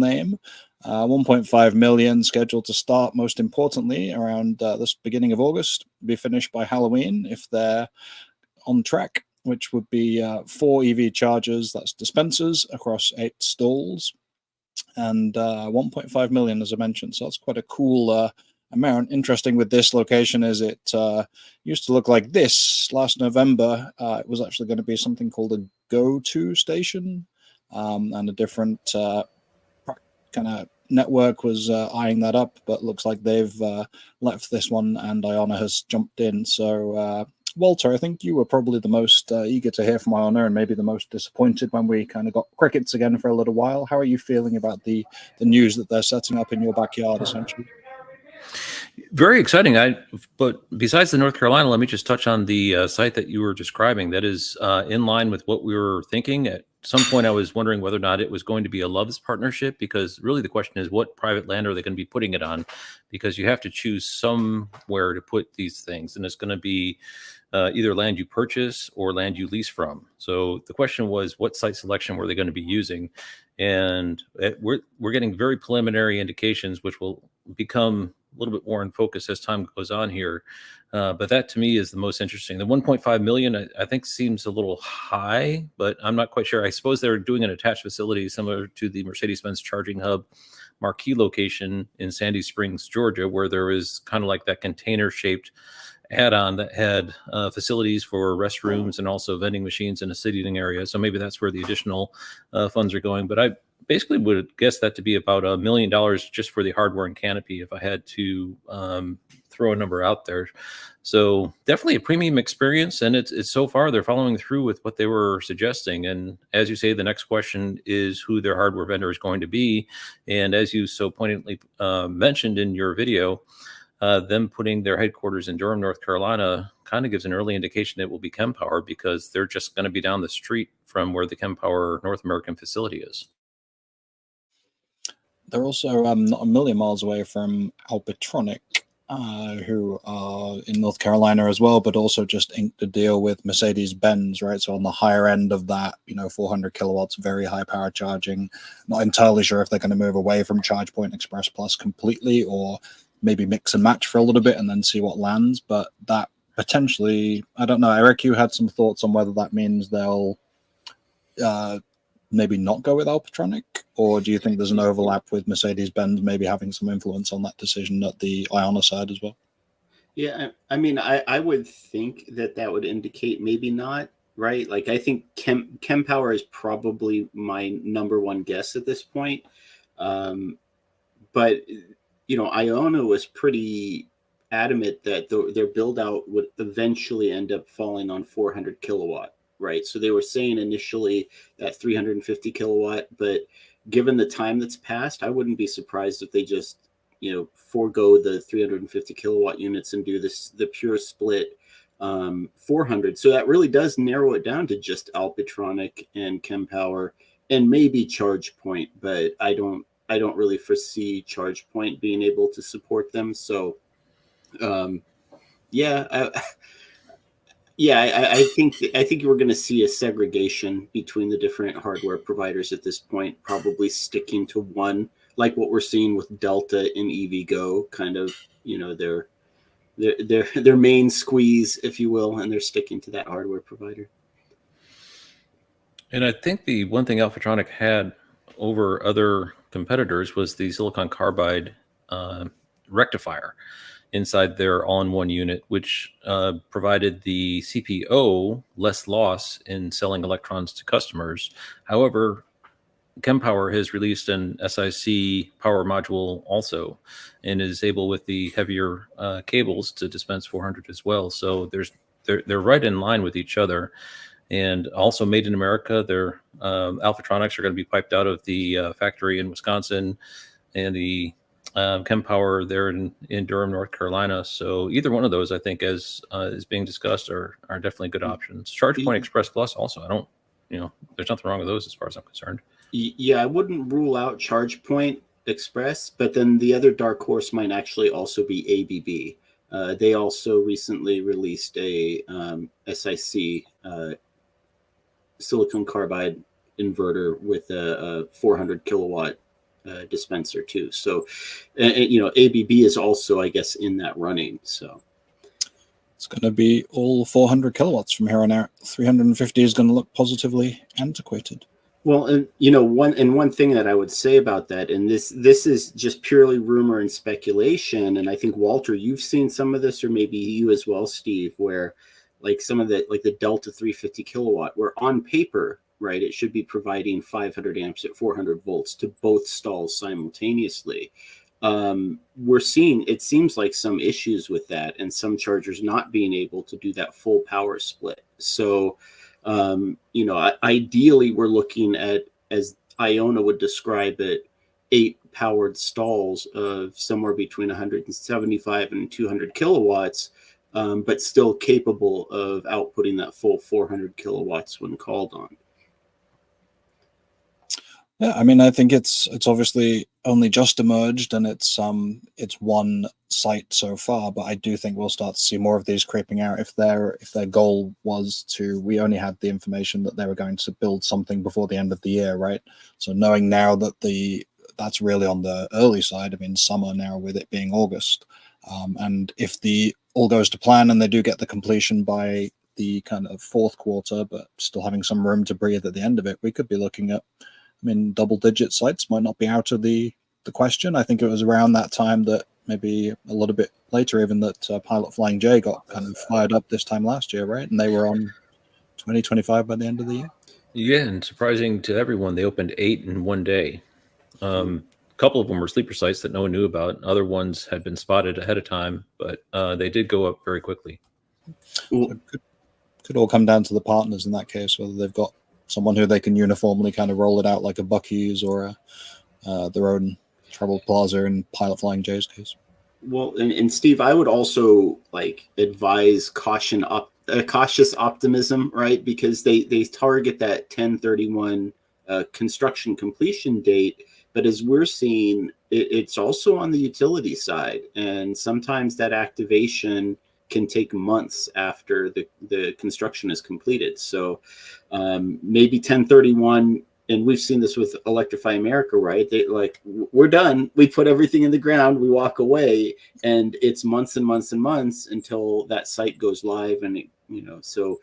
name. 1.5 million scheduled to start, most importantly, around this beginning of August, be finished by Halloween if they're on track, which would be 4 EV chargers, that's dispensers, across 8 stalls, and 1.5 million, as I mentioned. So that's quite a cool amount. Interesting with this location is it used to look like this last November. It was actually going to be something called a go-to station, and a different kind of network was eyeing that up, but looks like they've left this one and Iona has jumped in. So Walter, I think you were probably the most eager to hear from Iona and maybe the most disappointed when we kind of got crickets again for a little while. How are you feeling about the news that they're setting up in your backyard, essentially? Very exciting. But besides the North Carolina, let me just touch on the site that you were describing. That is in line with what we were thinking. At some point, I was wondering whether or not it was going to be a Love's partnership, because really the question is, what private land are they going to be putting it on? Because you have to choose somewhere to put these things, and it's going to be either land you purchase or land you lease from. So the question was, what site selection were they going to be using? And we're getting very preliminary indications, which will become a little bit more in focus as time goes on here. But that to me is the most interesting. The 1.5 million, I think, seems a little high, but I'm not quite sure. I suppose they're doing an attached facility similar to the Mercedes-Benz Charging Hub Marquee location in Sandy Springs, Georgia, where there is kind of like that container-shaped add-on that had facilities for restrooms and also vending machines in a seating area. So maybe that's where the additional funds are going. But I basically would guess that to be about $1 million just for the hardware and canopy, if I had to throw a number out there. So definitely a premium experience, and it's so far they're following through with what they were suggesting. And as you say, the next question is who their hardware vendor is going to be. And as you so poignantly mentioned in your video, them putting their headquarters in Durham, North Carolina, kind of gives an early indication it will be Kempower, because they're just going to be down the street from where the Kempower North American facility is. They're also not a million miles away from Alpitronic, who are in North Carolina as well, but also just inked a deal with Mercedes-Benz, right? So on the higher end of that, 400 kilowatts, very high power charging. Not entirely sure if they're going to move away from ChargePoint Express Plus completely, or maybe mix and match for a little bit and then see what lands. But that potentially, I don't know, Eric, you had some thoughts on whether that means they'll maybe not go with Alpitronic, or do you think there's an overlap with Mercedes-Benz maybe having some influence on that decision at the Iona side as well? Yeah, I mean, I would think that would indicate maybe not, right? Like, I think Kempower is probably my number one guess at this point. But Iona was pretty adamant that their build out would eventually end up falling on 400 kilowatt, right? So they were saying initially that 350 kilowatt, but given the time that's passed, I wouldn't be surprised if they just, forego the 350 kilowatt units and do the pure split 400. So that really does narrow it down to just Alpitronic and Kempower and maybe ChargePoint, but I don't really foresee ChargePoint being able to support them. So, I think we're going to see a segregation between the different hardware providers at this point, probably sticking to one, like what we're seeing with Delta and EVgo, kind of, their main squeeze, if you will, and they're sticking to that hardware provider. And I think the one thing Alphatronic had over other competitors was the silicon carbide rectifier inside their all-in-one unit, which provided the CPO less loss in selling electrons to customers. However, Kempower has released an SiC power module also, and is able with the heavier cables to dispense 400 as well. So they're right in line with each other. And also made in America. Their Alphatronics are going to be piped out of the factory in Wisconsin, and the Kempower there in Durham, North Carolina. So either one of those, I think, as is being discussed, are definitely good options. ChargePoint Express Plus also, there's nothing wrong with those as far as I'm concerned. Yeah, I wouldn't rule out ChargePoint Express, but then the other dark horse might actually also be ABB. They also recently released a SiC silicon carbide inverter with a 400 kilowatt dispenser too. So, ABB is also, I guess, in that running. So it's going to be all 400 kilowatts from here on out. 350 is going to look positively antiquated. Well, and one thing that I would say about that, and this is just purely rumor and speculation, and I think Walter, you've seen some of this, or maybe you as well, Steve, where like some of the Delta 350 kilowatt, where on paper, right, it should be providing 500 amps at 400 volts to both stalls simultaneously. We're seeing, it seems like, some issues with that, and some chargers not being able to do that full power split. So ideally we're looking at, as Iona would describe it, 8 powered stalls of somewhere between 175 and 200 kilowatts, but still capable of outputting that full 400 kilowatts when called on. Yeah, I mean, I think it's obviously only just emerged, and it's one site so far, but I do think we'll start to see more of these creeping out. If their goal was to, we only had the information that they were going to build something before the end of the year, right? So knowing now that that's really on the early side, I mean, summer now with it being August, and if all goes to plan and they do get the completion by the kind of fourth quarter, but still having some room to breathe at the end of it, we could be looking at, I mean, double-digit sites might not be out of the question. I think it was around that time that, maybe a little bit later even, that Pilot Flying J got kind of fired up this time last year, right? And they were on 2025 by the end of the year. Yeah, and surprising to everyone, they opened 8 in one day. A couple of them were sleeper sites that no one knew about. Other ones had been spotted ahead of time, but they did go up very quickly. So it could all come down to the partners in that case, whether they've got someone who they can uniformly kind of roll it out like a Buc-ee's or their own Travel Plaza in Pilot Flying J's case. Well, and Steve, I would also advise cautious optimism, right? Because they target that 10/31 construction completion date, but as we're seeing, it's also on the utility side, and sometimes that activation can take months after the construction is completed. So maybe 10/31, and we've seen this with Electrify America, right? They we're done. We put everything in the ground. We walk away, and it's months and months and months until that site goes live. And so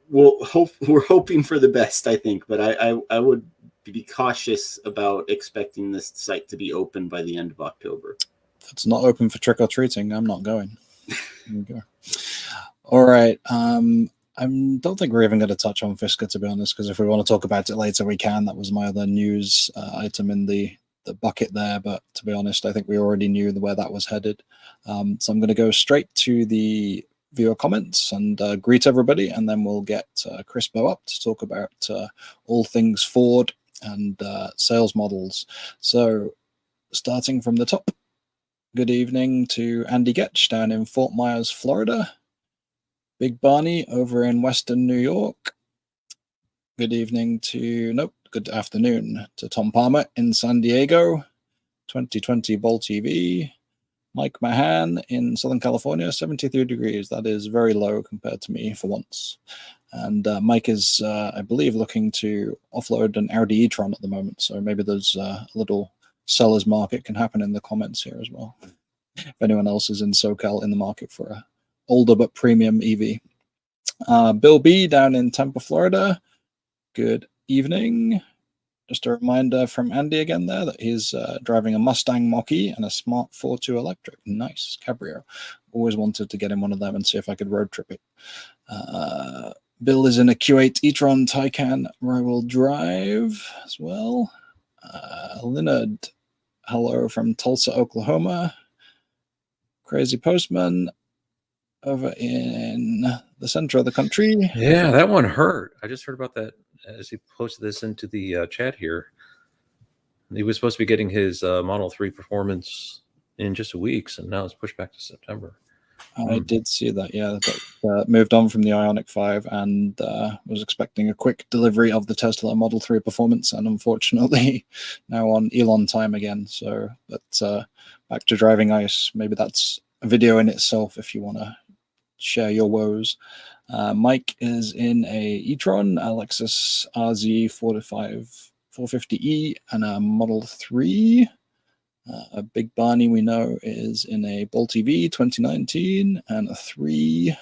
we're hoping for the best, I think, but I would be cautious about expecting this site to be open by the end of October. If it's not open for trick or treating, I'm not going. There we go. All right. I don't think we're even going to touch on Fisker, to be honest, because if we want to talk about it later, we can. That was my other news item in the bucket there. But to be honest, I think we already knew where that was headed. So I'm going to go straight to the viewer comments and greet everybody, and then we'll get Chris Bow up to talk about all things Ford and sales models. So starting from the top, good evening to Andy Getch down in Fort Myers, Florida. Big Barney over in Western New York. Good afternoon to Tom Palmer in San Diego. 2020 Ball TV. Mike Mahan in Southern California, 73 degrees. That is very low compared to me for once. And Mike is, I believe, looking to offload an Audi e-tron at the moment. So maybe there's a little seller's market can happen in the comments here as well. If anyone else is in SoCal in the market for a older but premium EV. Bill B down in Tampa, Florida. Good evening. Just a reminder from Andy again there that he's driving a Mustang Mach-E and a Smart 4.2 electric. Nice cabrio. Always wanted to get in one of them and see if I could road trip it. Bill is in a Q8 e-tron Taycan rear-wheel drive as well. Leonard, hello from Tulsa, Oklahoma. Crazy Postman over in the center of the country. Yeah, that one hurt. I just heard about that as he posted this into the chat here. He was supposed to be getting his Model 3 Performance in just a week, so now it's pushed back to September. I did see that, yeah. That moved on from the Ioniq 5 and was expecting a quick delivery of the Tesla Model 3 Performance, and unfortunately now on Elon time again. So that's back to driving ice. Maybe that's a video in itself if you want to share your woes. Mike is in a e-tron, a Lexus RZ 450e and a Model 3. A Big Barney we know is in a Bolt EV 2019 and a 3.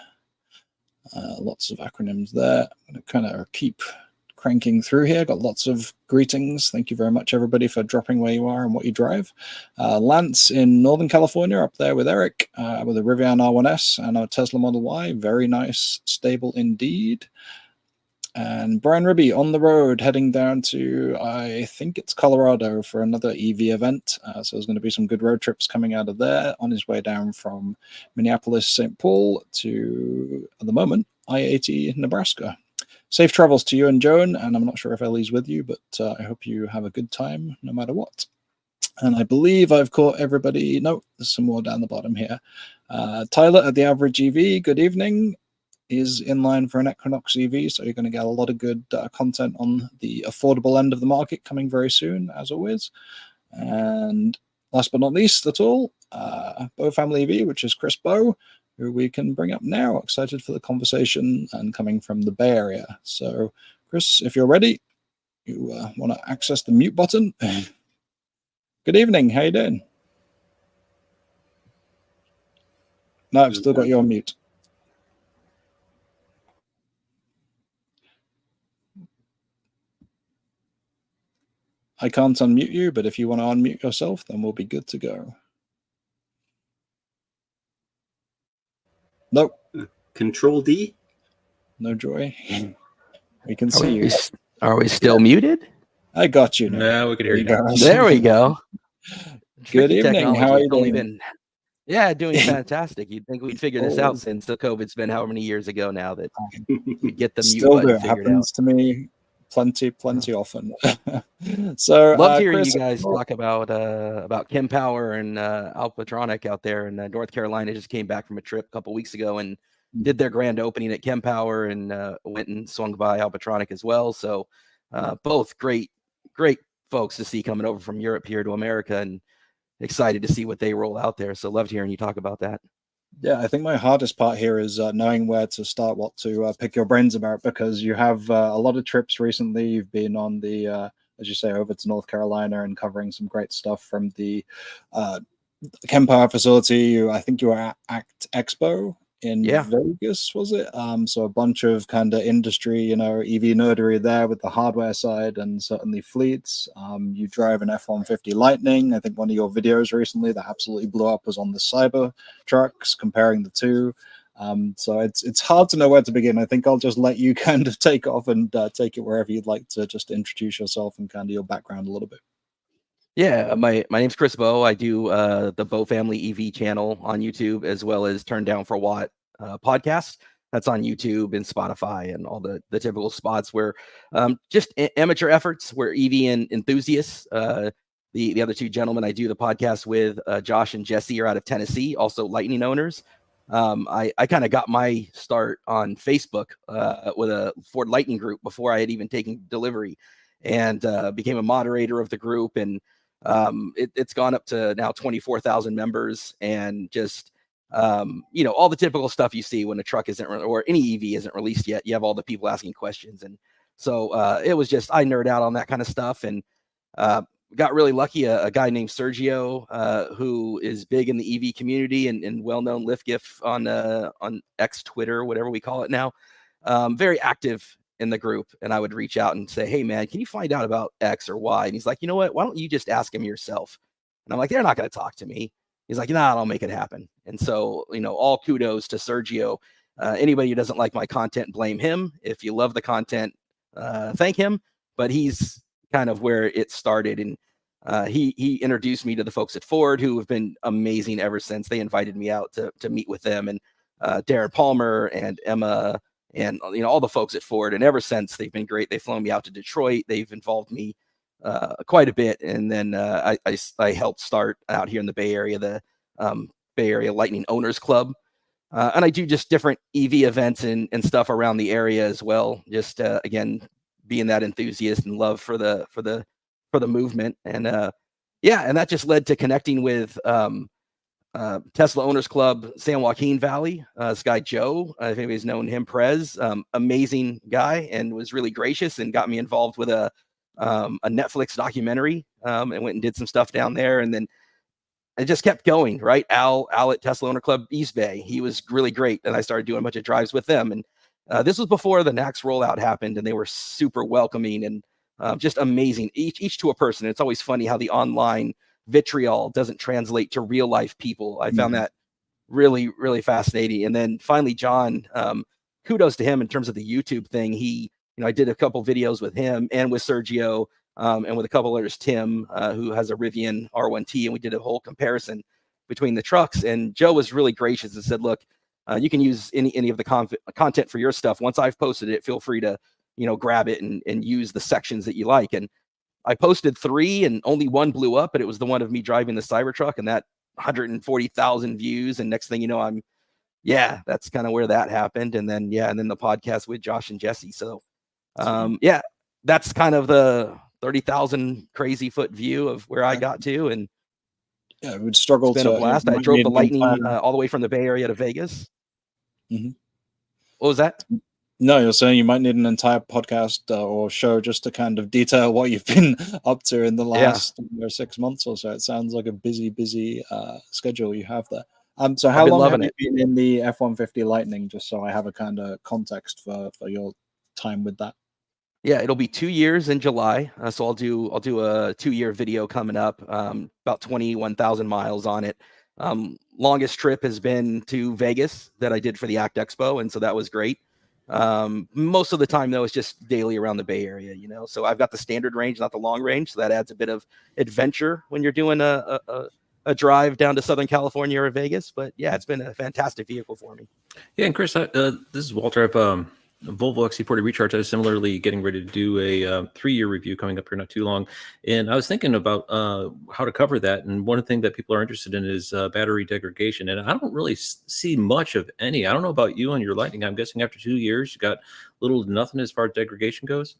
Lots of acronyms there. I'm going to kind of keep cranking through here. Got lots of greetings. Thank you very much, everybody, for dropping where you are and what you drive. Lance in Northern California, up there with Eric, with a Rivian R1S and a Tesla Model Y. Very nice, stable indeed. And Brian Ribby on the road, heading down to, I think it's Colorado for another EV event. So there's going to be some good road trips coming out of there on his way down from Minneapolis, St. Paul to, at the moment, I-80 Nebraska. Safe travels to you and Joan, and I'm not sure if Ellie's with you, but I hope you have a good time no matter what. And I believe I've caught everybody. No, there's some more down the bottom here. Tyler at the Average EV, good evening. Is in line for an Equinox EV, so you're going to get a lot of good content on the affordable end of the market coming very soon, as always. And last but not least at all, Bow Family EV, which is Chris Bow, who we can bring up now. Excited for the conversation and coming from the Bay Area. So, Chris, if you're ready, you want to access the mute button. Good evening. How you doing? No, I've still got you on mute. I can't unmute you, but if you want to unmute yourself, then we'll be good to go. Nope. Control D. No joy. We can see you. Are we still muted? I got you now. No, we can hear you now. There we go. Good Tricky evening. technology. How are you It's only doing? doing fantastic. You'd think we'd figure this out since the COVID's been however many years ago now that we'd get the mute Still do. button It figured happens out. to me plenty often. So Loved hearing Chris, you guys talk about Kim Power and Alpatronic out there in North Carolina. Just came back from a trip a couple weeks ago and did their grand opening at Kim Power and went and swung by Alpatronic as well. So both great folks to see coming over from Europe here to America, and excited to see what they roll out there. So loved hearing you talk about that. Yeah, I think my hardest part here is knowing where to start, what to pick your brains about, because you have a lot of trips recently. You've been on the, as you say, over to North Carolina and covering some great stuff from the Kempower facility. I think you were at ACT Expo in Vegas, was it? So a bunch of kind of industry, EV nerdery there with the hardware side and certainly fleets. You drive an F-150 Lightning. I think one of your videos recently that absolutely blew up was on the Cyber trucks, comparing the two. So it's hard to know where to begin. I think I'll just let you kind of take off and take it wherever you'd like to, just introduce yourself and kind of your background a little bit. Yeah, my name's Chris Bow. I do the Bow Family EV channel on YouTube, as well as Turn Down for What podcast. That's on YouTube and Spotify and all the typical spots where just amateur efforts. We're EV enthusiasts. The other two gentlemen I do the podcast with, Josh and Jesse, are out of Tennessee, also Lightning owners. I kind of got my start on Facebook with a Ford Lightning group before I had even taken delivery, and became a moderator of the group. And it's gone up to now 24,000 members, and just all the typical stuff you see when a truck isn't or any EV isn't released yet. You have all the people asking questions, and so it was just, I nerd out on that kind of stuff, and got really lucky. A guy named Sergio, who is big in the EV community and well-known Lift GIF on X, Twitter, whatever we call it now, very active in the group. And I would reach out and say, hey man, can you find out about X or Y? And he's like, you know what, why don't you just ask him yourself? And I'm like, they're not going to talk to me. He's like, nah, I'll make it happen. And so, all kudos to Sergio. Anybody who doesn't like my content, blame him. If you love the content, thank him. But he's kind of where it started. And he introduced me to the folks at Ford, who have been amazing ever since. They invited me out to meet with them, and Darren Palmer and Emma, and all the folks at Ford. And ever since, they've been great. They've flown me out to Detroit. They've involved me quite a bit. And then I helped start out here in the Bay Area, the Bay Area Lightning Owners Club. And I do just different EV events and stuff around the area as well. Just again, being that enthusiast and love for the movement. And and that just led to connecting with Tesla Owners Club, San Joaquin Valley. This guy Joe, if anybody's known him, Prez, amazing guy, and was really gracious and got me involved with a a Netflix documentary, and went and did some stuff down there. And then it just kept going, right? Al at Tesla Owner Club East Bay, he was really great. And I started doing a bunch of drives with them. And this was before the NACS rollout happened, and they were super welcoming and just amazing, each to a person. It's always funny how the online vitriol doesn't translate to real life people. I found that really, really fascinating. And then finally, John, kudos to him in terms of the YouTube thing. He, I did a couple videos with him and with Sergio, and with a couple others, Tim, who has a Rivian R1T, and we did a whole comparison between the trucks. And Joe was really gracious and said, look, you can use any of the content for your stuff. Once I've posted it, feel free to, grab it and use the sections that you like. And I posted 3 and only 1 blew up, but it was the one of me driving the Cybertruck, and that 140,000 views. And next thing you know, that's kind of where that happened. And then, and then the podcast with Josh and Jesse. So, that's kind of the 30,000 crazy foot view of where I got to. And it would struggle to a blast. I drove the Lightning all the way from the Bay Area to Vegas. Mm-hmm. What was that? No, you're saying you might need an entire podcast or show just to kind of detail what you've been up to in the last 6 months or so. It sounds like a busy schedule you have there. So how long have you been in the F-150 Lightning, just so I have a kind of context for your time with that? Yeah, it'll be 2 years in July. So I'll do a 2-year video coming up, about 21,000 miles on it. Longest trip has been to Vegas that I did for the ACT Expo, and so that was great. Most of the time though, it's just daily around the Bay Area, so I've got the standard range, not the long range. So that adds a bit of adventure when you're doing a drive down to Southern California or Vegas. But yeah, it's been a fantastic vehicle for me. Yeah. And Chris, this is Walter. I've Volvo XC40 Recharge. I was similarly getting ready to do a 3-year review coming up here not too long. And I was thinking about how to cover that. And one thing that people are interested in is battery degradation. And I don't really see much of any. I don't know about you on your Lightning. I'm guessing after 2 years, you got little to nothing as far as degradation goes.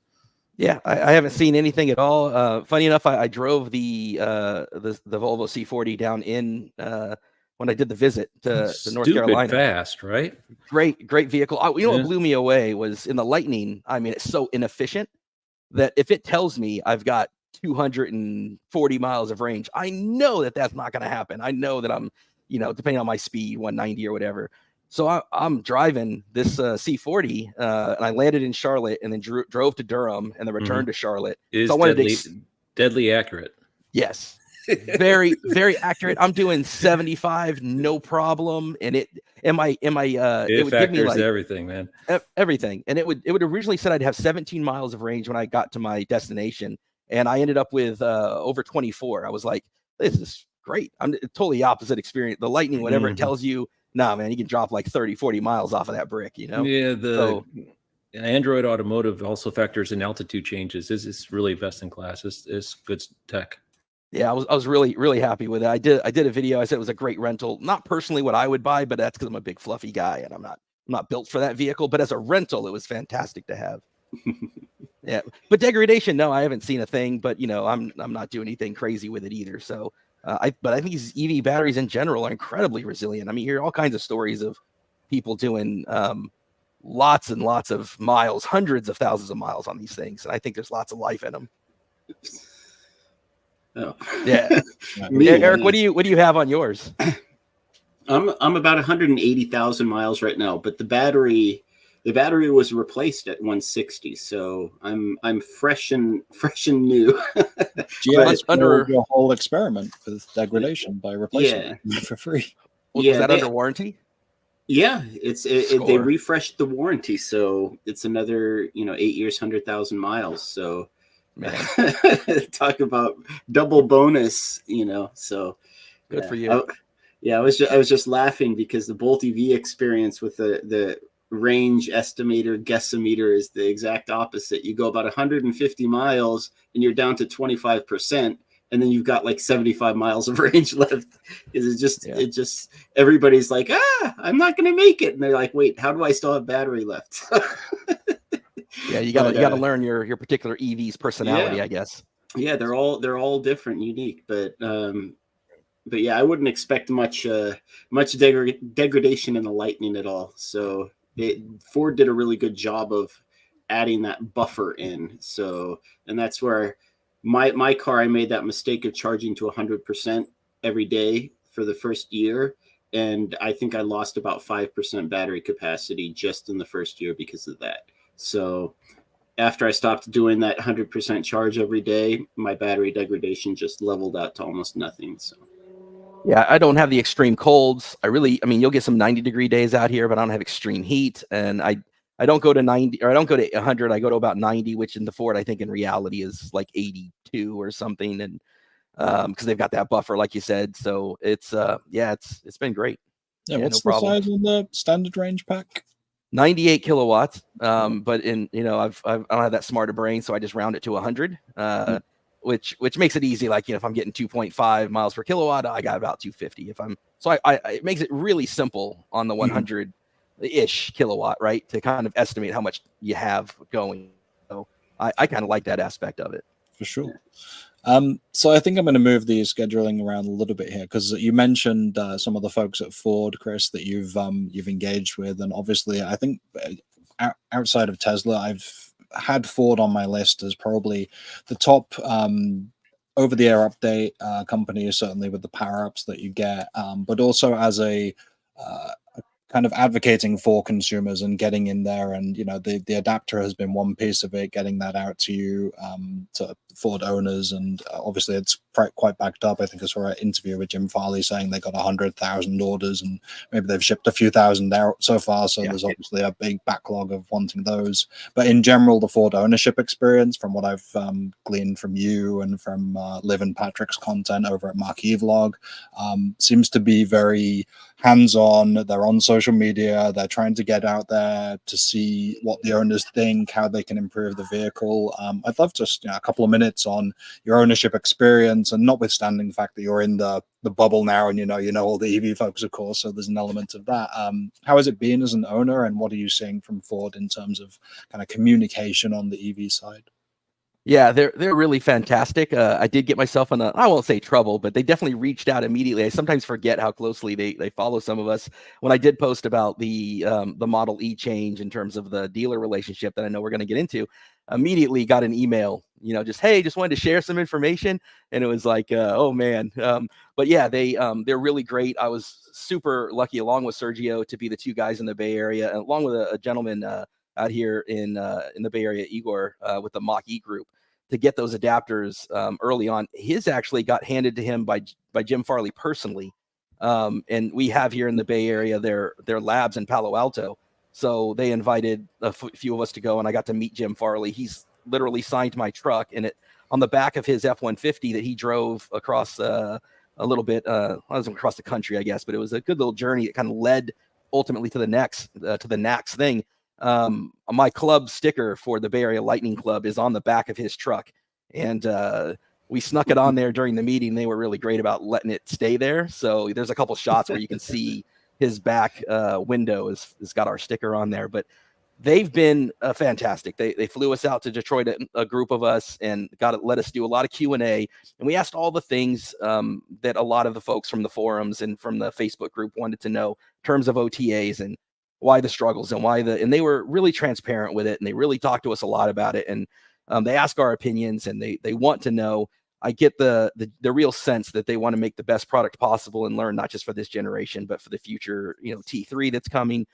Yeah, I haven't seen anything at all. Funny enough, I drove the Volvo C40 down in when I did the visit to North Carolina. Fast, right? Great vehicle. What blew me away was in the Lightning. I mean, it's so inefficient that if it tells me I've got 240 miles of range, I know that that's not going to happen. I know that I'm, depending on my speed, 190 or whatever. So I'm driving this C40, and I landed in Charlotte and then drove to Durham and then returned to Charlotte. It is so I wanted deadly accurate. Yes. Very, very accurate. I'm doing 75, no problem. And it would give me like everything, man. Everything. And it would originally said I'd have 17 miles of range when I got to my destination. And I ended up with over 24. I was like, this is great. I'm totally opposite experience. The Lightning, whatever it tells you, nah, man, you can drop like 30, 40 miles off of that brick, Yeah, Android Automotive also factors in altitude changes. It's really best in class. It's good tech. Yeah, I was really, really happy with it. I did a video. I said it was a great rental. Not personally what I would buy, but that's because I'm a big fluffy guy and I'm not built for that vehicle. But as a rental, it was fantastic to have. Yeah, but degradation, no, I haven't seen a thing. But I'm not doing anything crazy with it either. So, I think these EV batteries in general are incredibly resilient. I mean, you hear all kinds of stories of people doing lots and lots of miles, hundreds of thousands of miles on these things, and I think there's lots of life in them. Oh. Yeah. Eric, what do you have on yours? I'm about 180,000 miles right now, but the battery was replaced at 160, so I'm fresh and new. Under your whole experiment with degradation by replacing it for free. Was that under warranty? Yeah, they refreshed the warranty, so it's another 8 years, 100,000 miles. So. Man. Talk about double bonus, so good for you. I was just laughing because the Bolt EV experience with the range estimator guessometer is the exact opposite. You go about 150 miles and you're down to 25%, and then you've got like 75 miles of range left. It just everybody's like, I'm not gonna make it, and they're like, wait, how do I still have battery left? Yeah, you gotta learn your particular EV's personality, I guess. Yeah, they're all different, unique, but yeah, I wouldn't expect much degradation in the Lightning at all. So Ford did a really good job of adding that buffer in. So, and that's where my car, I made that mistake of charging to 100% every day for the first year. And I think I lost about 5% battery capacity just in the first year because of that. So after I stopped doing that 100% charge every day, my battery degradation just leveled out to almost nothing. So Yeah, I don't have the extreme colds. I mean, you'll get some 90-degree days out here, but I don't have extreme heat. And I don't go to 90, or I don't go to 100. I go to about 90, which in the Ford, I think in reality is like 82 or something. And because they've got that buffer, like you said. So it's it's been great. Yeah, Yeah, what's no the problem. size on the standard range pack? 98 kilowatts. But in I don't have that smarter brain, so I just round it to 100. Which makes it easy. Like, if I'm getting 2.5 miles per kilowatt, I got about 250. If I'm it makes it really simple on the 100 ish kilowatt, right? To kind of estimate how much you have going. So I kind of like that aspect of it. For sure. So I think I'm going to move the scheduling around a little bit here, because you mentioned some of the folks at Ford, Chris, that you've engaged with, and obviously I think outside of Tesla, I've had Ford on my list as probably the top over-the-air update company, certainly with the power-ups that you get, but also as a kind of advocating for consumers and getting in there. And the adapter has been one piece of it, getting that out to you, to Ford owners, and obviously it's quite backed up. I think I saw an interview with Jim Farley saying they got 100,000 orders, and maybe they've shipped a few thousand out so far, so there's obviously a big backlog of wanting those. But in general, the Ford ownership experience, from what I've gleaned from you and from Liv and Patrick's content over at Marquee Vlog, seems to be very hands-on. They're on social media, they're trying to get out there to see what the owners think, how they can improve the vehicle. I'd love just a couple of minutes on your ownership experience, and notwithstanding the fact that you're in the bubble now, and you know all the EV folks, of course, so there's an element of that. How has it been as an owner, and what are you seeing from Ford in terms of kind of communication on the EV side? Yeah, they're really fantastic. I did get myself in I won't say trouble, but they definitely reached out immediately. I sometimes forget how closely they follow some of us. When I did post about the Model E change in terms of the dealer relationship that I know we're going to get into, immediately got an email, just, hey, just wanted to share some information. And it was like, oh man. But yeah, they're really great. I was super lucky, along with Sergio, to be the two guys in the Bay Area, along with a gentleman out here in the Bay Area, Igor, with the Mach-E group, to get those adapters early on. His actually got handed to him by Jim Farley personally. And we have here in the Bay Area their labs in Palo Alto. So they invited a few of us to go, and I got to meet Jim Farley. He's literally signed my truck, and it on the back of his F-150 that he drove across a little bit. I wasn't across the country, I guess, but it was a good little journey. It kind of led ultimately to the NACS thing. My club sticker for the Bay Area Lightning Club is on the back of his truck, and we snuck it on there during the meeting. They were really great about letting it stay there. So there's a couple shots where you can see his back window has got our sticker on there. But they've been fantastic. They flew us out to Detroit, a group of us, and let us do a lot of Q&A. And we asked all the things that a lot of the folks from the forums and from the Facebook group wanted to know in terms of OTAs and why the struggles and and they were really transparent with it, and they really talked to us a lot about it. And they ask our opinions, and they want to know. I get the real sense that they want to make the best product possible and learn not just for this generation, but for the future, T3 that's coming.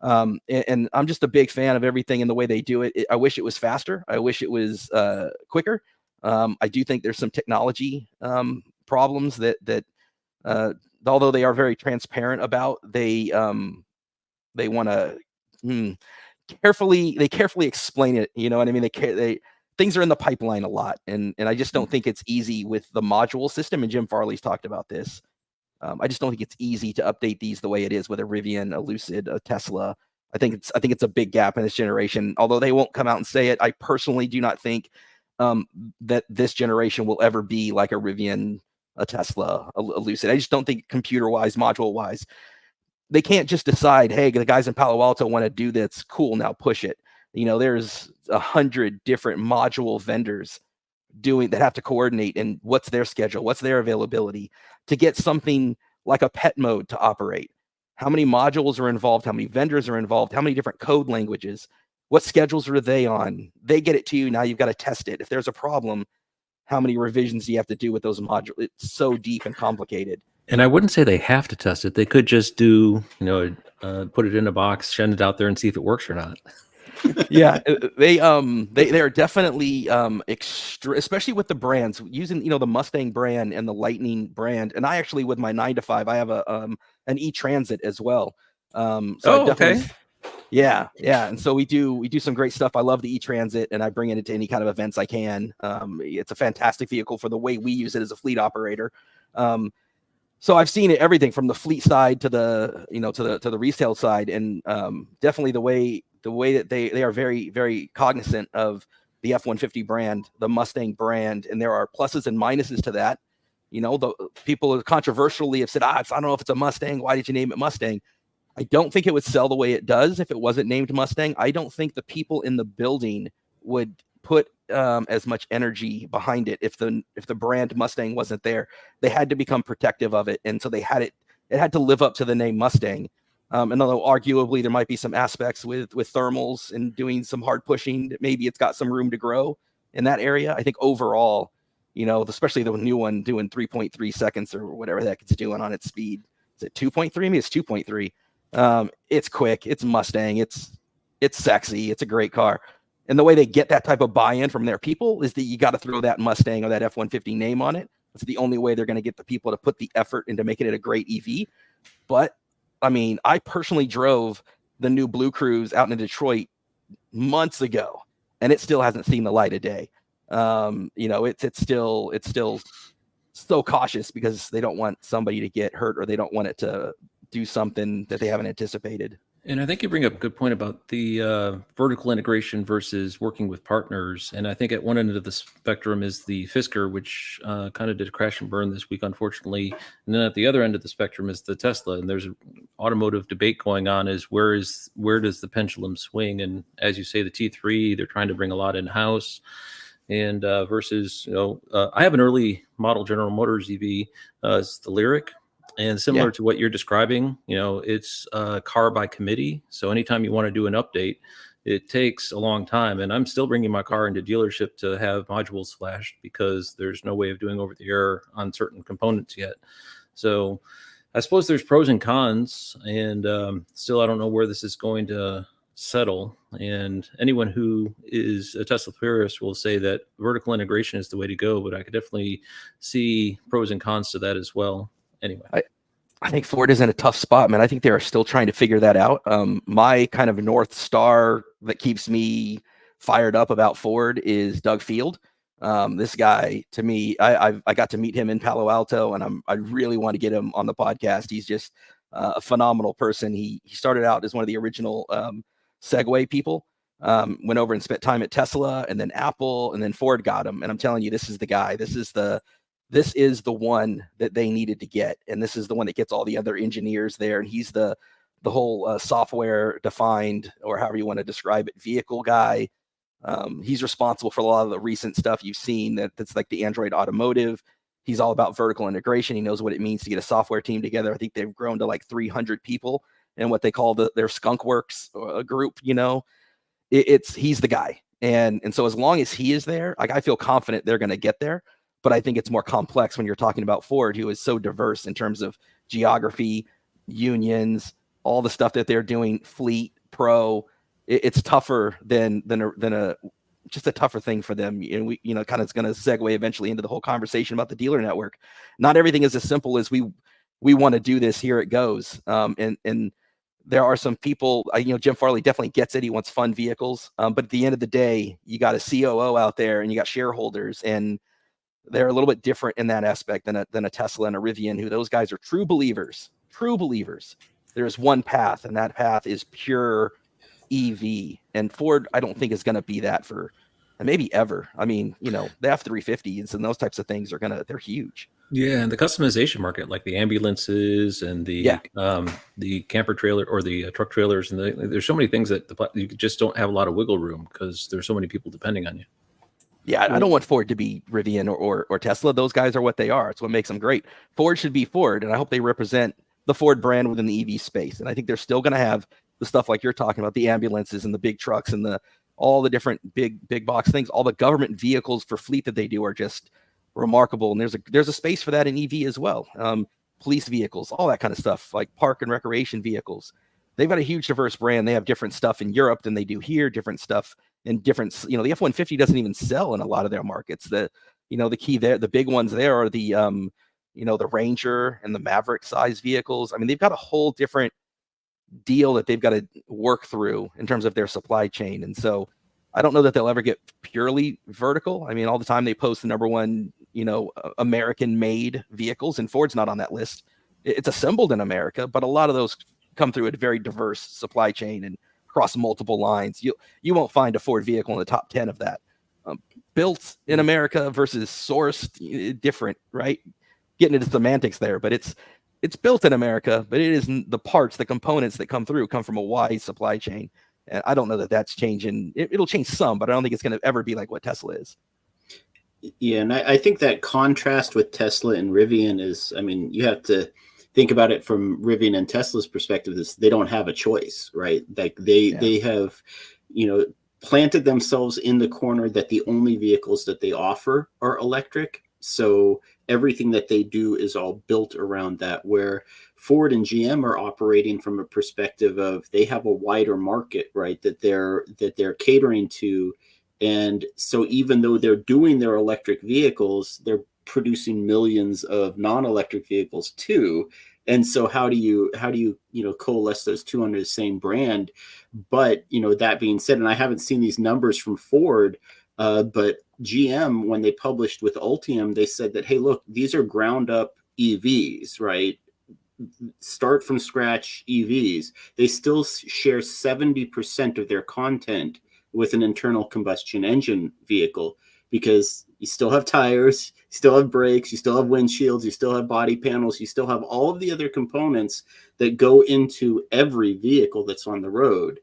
And I'm just a big fan of everything and the way they do it. I wish it was faster. I wish it was quicker. I do think there's some technology problems that although they are very transparent about, they want to carefully explain it. You know what I mean? Things are in the pipeline a lot, and I just don't think it's easy with the module system. And Jim Farley's talked about this. I just don't think it's easy to update these the way it is with a Rivian, a Lucid, a Tesla. I think it's a big gap in this generation. Although they won't come out and say it, I personally do not think that this generation will ever be like a Rivian, a Tesla, a Lucid. I just don't think computer-wise, module-wise, they can't just decide, hey, the guys in Palo Alto want to do this. Cool, now push it. There's 100 different module vendors that have to coordinate, and what's their schedule, what's their availability to get something like a pet mode to operate. How many modules are involved? How many vendors are involved? How many different code languages? What schedules are they on? They get it to you. Now you've got to test it. If there's a problem, how many revisions do you have to do with those modules? It's so deep and complicated. And I wouldn't say they have to test it. They could just do, put it in a box, send it out there, and see if it works or not. Yeah, they are definitely extra, especially with the brands using the Mustang brand and the Lightning brand. And I actually, with my 9 to 5, I have an E-Transit as well. Okay. Yeah. And so we do some great stuff. I love the E-Transit, and I bring it into any kind of events I can. It's a fantastic vehicle for the way we use it as a fleet operator. So I've seen it, everything from the fleet side to the to the resale side, and definitely the way that they are very, very cognizant of the F-150 brand, the Mustang brand, and there are pluses and minuses to that. The people controversially have said, I don't know if it's a Mustang. Why did you name it Mustang? I don't think it would sell the way it does if it wasn't named Mustang. I don't think the people in the building would put as much energy behind it if the brand Mustang wasn't there. They had to become protective of it, and so it had to live up to the name Mustang. And although arguably there might be some aspects with thermals and doing some hard pushing, that maybe it's got some room to grow in that area. I think overall, especially the new one doing 3.3 seconds or whatever the heck it's doing on its speed. Is it 2.3? Maybe it's 2.3. It's quick. It's Mustang. It's sexy. It's a great car. And the way they get that type of buy-in from their people is that you got to throw that Mustang or that F-150 name on it. That's the only way they're going to get the people to put the effort into making it a great EV. But I mean, I personally drove the new Blue Cruise out in Detroit months ago, and it still hasn't seen the light of day. It's still so cautious because they don't want somebody to get hurt, or they don't want it to do something that they haven't anticipated. And I think you bring up a good point about the vertical integration versus working with partners. And I think at one end of the spectrum is the Fisker, which kind of did a crash and burn this week, unfortunately. And then at the other end of the spectrum is the Tesla. And there's an automotive debate going on is where does the pendulum swing? And as you say, the T3, they're trying to bring a lot in-house. And versus, I have an early model General Motors EV, it's the Lyriq. And similar to what you're describing, it's a car by committee. So anytime you want to do an update, it takes a long time. And I'm still bringing my car into dealership to have modules flashed because there's no way of doing over the air on certain components yet. So I suppose there's pros and cons. And still, I don't know where this is going to settle. And anyone who is a Tesla purist will say that vertical integration is the way to go. But I could definitely see pros and cons to that as well. Anyway, I think Ford is in a tough spot, man. I think they are still trying to figure that out. My kind of North Star that keeps me fired up about Ford is Doug Field. This guy, to me, I got to meet him in Palo Alto, and I really want to get him on the podcast. He's just a phenomenal person. He started out as one of the original Segway people. Went over and spent time at Tesla, and then Apple, and then Ford got him. And I'm telling you, this is the guy. This is the one that they needed to get. And this is the one that gets all the other engineers there. And he's the whole software defined, or however you want to describe it, vehicle guy. He's responsible for a lot of the recent stuff you've seen that's like the Android Automotive. He's all about vertical integration. He knows what it means to get a software team together. I think they've grown to like 300 people in what they call their Skunk Works group. He's the guy. And so as long as he is there, I feel confident they're going to get there. But I think it's more complex when you're talking about Ford, who is so diverse in terms of geography, unions, all the stuff that they're doing, fleet, pro. It's tougher than just a tougher thing for them. And we, kind of is going to segue eventually into the whole conversation about the dealer network. Not everything is as simple as we want to do this. Here it goes. And there are some people, Jim Farley definitely gets it. He wants fun vehicles. But at the end of the day, you got a COO out there and you got shareholders, and they're a little bit different in that aspect than a Tesla and a Rivian, who those guys are true believers. There's one path, and that path is pure EV. And Ford, I don't think is going to be that for maybe ever. I mean, the F-350s and those types of things they're huge. Yeah, and the customization market, like the ambulances and the camper trailer or the truck trailers, and there's so many things that you just don't have a lot of wiggle room because there's so many people depending on you. Yeah, I don't want Ford to be Rivian or Tesla. Those guys are what they are. It's what makes them great. Ford should be Ford, and I hope they represent the Ford brand within the EV space. And I think they're still going to have the stuff like you're talking about, the ambulances and the big trucks and all the different big box things, all the government vehicles for fleet that they do are just remarkable. And there's a space for that in EV as well. Police vehicles, all that kind of stuff, like park and recreation vehicles. They've got a huge diverse brand. They have different stuff in Europe than they do here, different stuff in different, the F-150 doesn't even sell in a lot of their markets. The key there, the big ones there are the Ranger and the Maverick size vehicles. I mean, they've got a whole different deal that they've got to work through in terms of their supply chain. And so I don't know that they'll ever get purely vertical. I mean, all the time they post the number one, American made vehicles, and Ford's not on that list. It's assembled in America, but a lot of those come through a very diverse supply chain and across multiple lines. You won't find a Ford vehicle in the top 10 of that. Built in America versus sourced, different, right? Getting into semantics there, but it's built in America, but it isn't. The parts, the components that come from a wide supply chain. And I don't know that that's changing. It'll change some, but I don't think it's going to ever be like what Tesla is. Yeah, and I think that contrast with Tesla and Rivian is, you have to think about it from Rivian and Tesla's perspective. Is they don't have a choice, right? Like they have, planted themselves in the corner that the only vehicles that they offer are electric. So everything that they do is all built around that, where Ford and GM are operating from a perspective of they have a wider market, right, that they're catering to. And so even though they're doing their electric vehicles, they're producing millions of non-electric vehicles too. And so how do you coalesce those two under the same brand? But, that being said, and I haven't seen these numbers from Ford, but GM, when they published with Ultium, they said that, hey, look, these are ground up EVs, right? Start from scratch EVs. They still share 70% of their content with an internal combustion engine vehicle, because you still have tires, you still have brakes, you still have windshields, you still have body panels, you still have all of the other components that go into every vehicle that's on the road.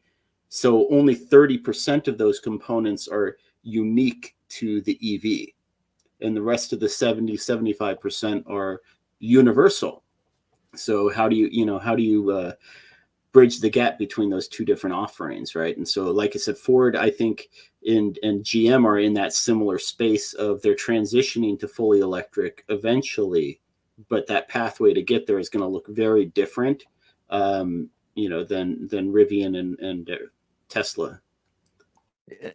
So only 30% of those components are unique to the EV, and the rest of the 75% are universal. So how do you bridge the gap between those two different offerings, right? And so, like I said, Ford, I think, and GM are in that similar space of they're transitioning to fully electric eventually, but that pathway to get there is going to look very different, than Rivian and Tesla.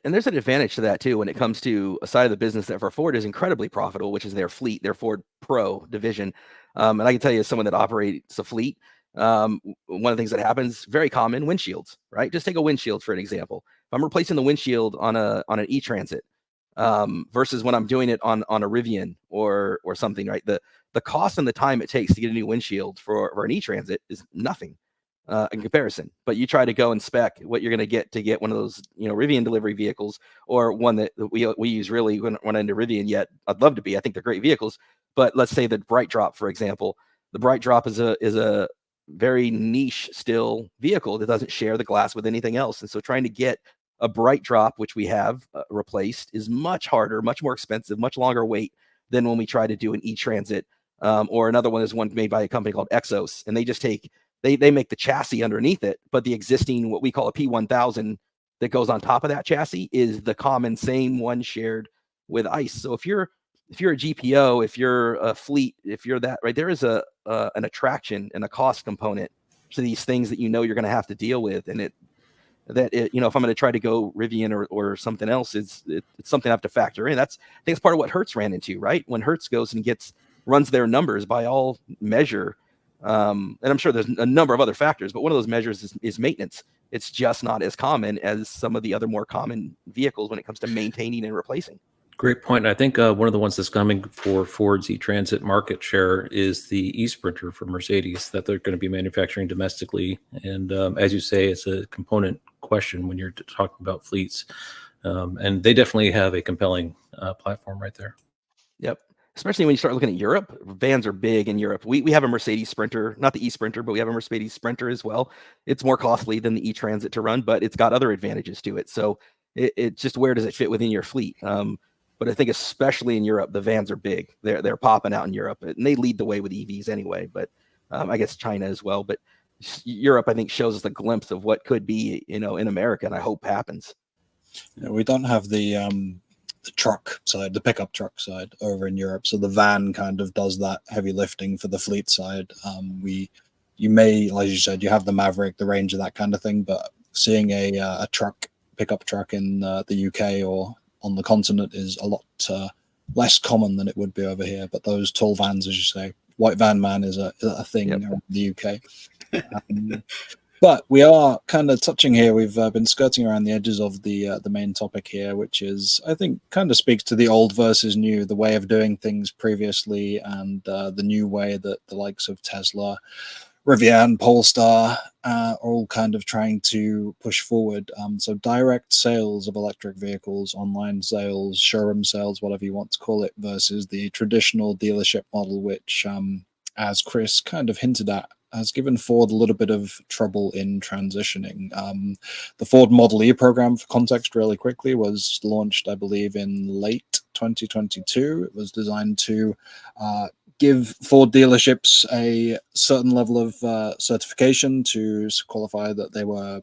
And there's an advantage to that too when it comes to a side of the business that for Ford is incredibly profitable, which is their fleet, their Ford Pro division. And I can tell you, as someone that operates a fleet, one of the things that happens, very common, windshields, right? Just take a windshield for an example. If I'm replacing the windshield on an E-Transit versus when I'm doing it on a Rivian or something, right? The cost and the time it takes to get a new windshield for an E-Transit is nothing in comparison. But you try to go and spec what you're going to get one of those, Rivian delivery vehicles, or one that we use. Really, we're not into Rivian yet. I'd love to be. I think they're great vehicles. But let's say the BrightDrop, for example. The BrightDrop is a very niche still vehicle that doesn't share the glass with anything else. And so trying to get a BrightDrop, which we have replaced, is much harder, much more expensive, much longer wait than when we try to do an E-Transit. Or another one is one made by a company called Exos. And they just they make the chassis underneath it, but the existing, what we call a P1000 that goes on top of that chassis is the common same one shared with ICE. So if you're a GPO, if you're a fleet, if you're that, right, there is an attraction and a cost component to these things that you're going to have to deal with. And if I'm going to try to go Rivian or something else, it's something I have to factor in. I think it's part of what Hertz ran into, right? When Hertz goes and runs their numbers by all measure, and I'm sure there's a number of other factors, but one of those measures is maintenance. It's just not as common as some of the other more common vehicles when it comes to maintaining and replacing. Great point. And I think one of the ones that's coming for Ford's E-Transit market share is the E-Sprinter for Mercedes that they're going to be manufacturing domestically. And as you say, it's a component question when you're talking about fleets. And they definitely have a compelling platform right there. Yep. Especially when you start looking at Europe, vans are big in Europe. We have a Mercedes Sprinter, not the E-Sprinter, but we have a Mercedes Sprinter as well. It's more costly than the E-Transit to run, but it's got other advantages to it. So it's just, where does it fit within your fleet? But I think especially in Europe, the vans are big. They're popping out in Europe, and they lead the way with EVs anyway. But I guess China as well. But Europe, I think, shows us a glimpse of what could be, in America, and I hope happens. We don't have the truck side, the pickup truck side over in Europe. So the van kind of does that heavy lifting for the fleet side. You may, like you said, you have the Maverick, the Ranger, that kind of thing, but seeing a pickup truck in the UK or on the continent is a lot less common than it would be over here. But those tall vans, as you say, white van man is a thing around the UK. But we are kind of touching here. We've been skirting around the edges of the main topic here, which is, I think, kind of speaks to the old versus new, the way of doing things previously, and the new way that the likes of Tesla, Rivian, Polestar are all kind of trying to push forward. So direct sales of electric vehicles, online sales, showroom sales, whatever you want to call it, versus the traditional dealership model, which, as Chris kind of hinted at, has given Ford a little bit of trouble in transitioning. The Ford Model E program, for context, really quickly, was launched, I believe, in late 2022. It was designed to give Ford dealerships a certain level of certification to qualify that they were,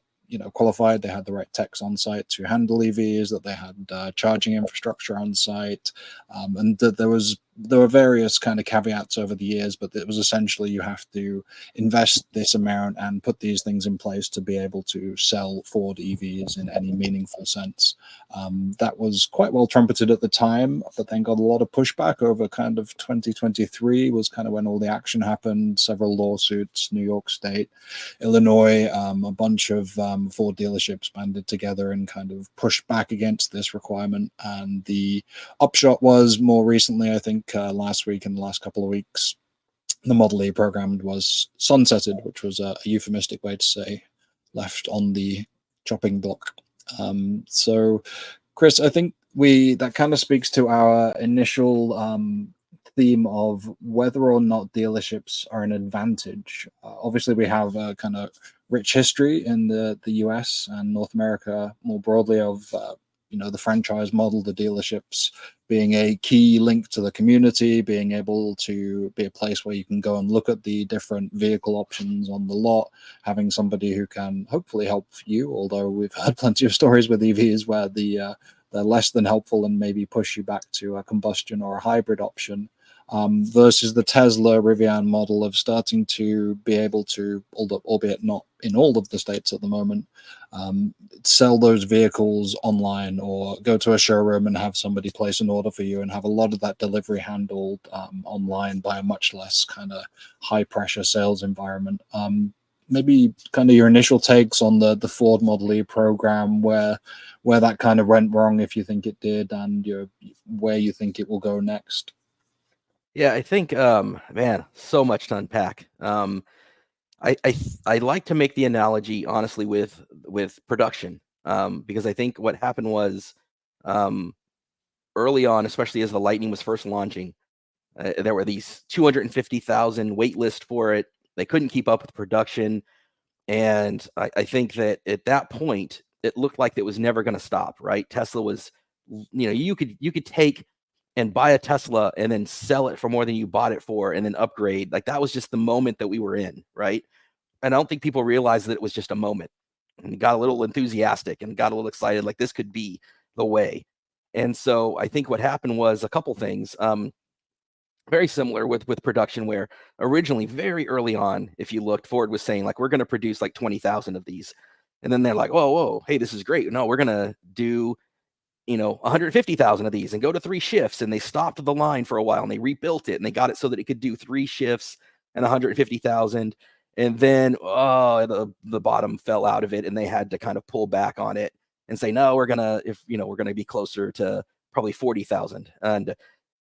qualified. They had the right techs on site to handle EVs, that they had charging infrastructure on site, and that there were various kind of caveats over the years, but it was essentially you have to invest this amount and put these things in place to be able to sell Ford EVs in any meaningful sense. That was quite well trumpeted at the time, but then got a lot of pushback over kind of 2023 was kind of when all the action happened, several lawsuits, New York State, Illinois, a bunch of Ford dealerships banded together and kind of pushed back against this requirement. And the upshot was, more recently, I think, last week and the last couple of weeks, the Model E program was sunsetted, which was a euphemistic way to say left on the chopping block. So, Chris, I think that kind of speaks to our initial theme of whether or not dealerships are an advantage. Obviously, we have a kind of rich history in the US and North America more broadly of the franchise model, the dealerships being a key link to the community, being able to be a place where you can go and look at the different vehicle options on the lot, having somebody who can hopefully help you, although we've had plenty of stories with EVs where they're less than helpful and maybe push you back to a combustion or a hybrid option. Versus the Tesla Rivian model of starting to be able to, albeit not in all of the states at the moment, sell those vehicles online or go to a showroom and have somebody place an order for you and have a lot of that delivery handled online by a much less kind of high pressure sales environment. Maybe kind of your initial takes on the Ford Model E program, where that kind of went wrong, if you think it did, and where you think it will go next. Yeah, I think, man, so much to unpack. I like to make the analogy, honestly, with production, because I think what happened was, early on, especially as the Lightning was first launching, there were these 250,000 wait list for it. They couldn't keep up with production, and I think that at that point, it looked like it was never going to stop. Right? Tesla was, you could take and buy a Tesla and then sell it for more than you bought it for and then upgrade. Like, that was just the moment that we were in, right? And I don't think people realized that it was just a moment, and got a little enthusiastic and got a little excited, like this could be the way. And so I think what happened was a couple things, very similar with production, where originally, very early on, if you looked, Ford was saying, like, we're going to produce like 20,000 of these. And then they're like, whoa, hey, this is great. No, we're going to do 150,000 of these and go to 3 shifts. And they stopped the line for a while and they rebuilt it and they got it so that it could do 3 shifts and 150,000. And then, the bottom fell out of it and they had to kind of pull back on it and say, no, we're going to be closer to probably 40,000. And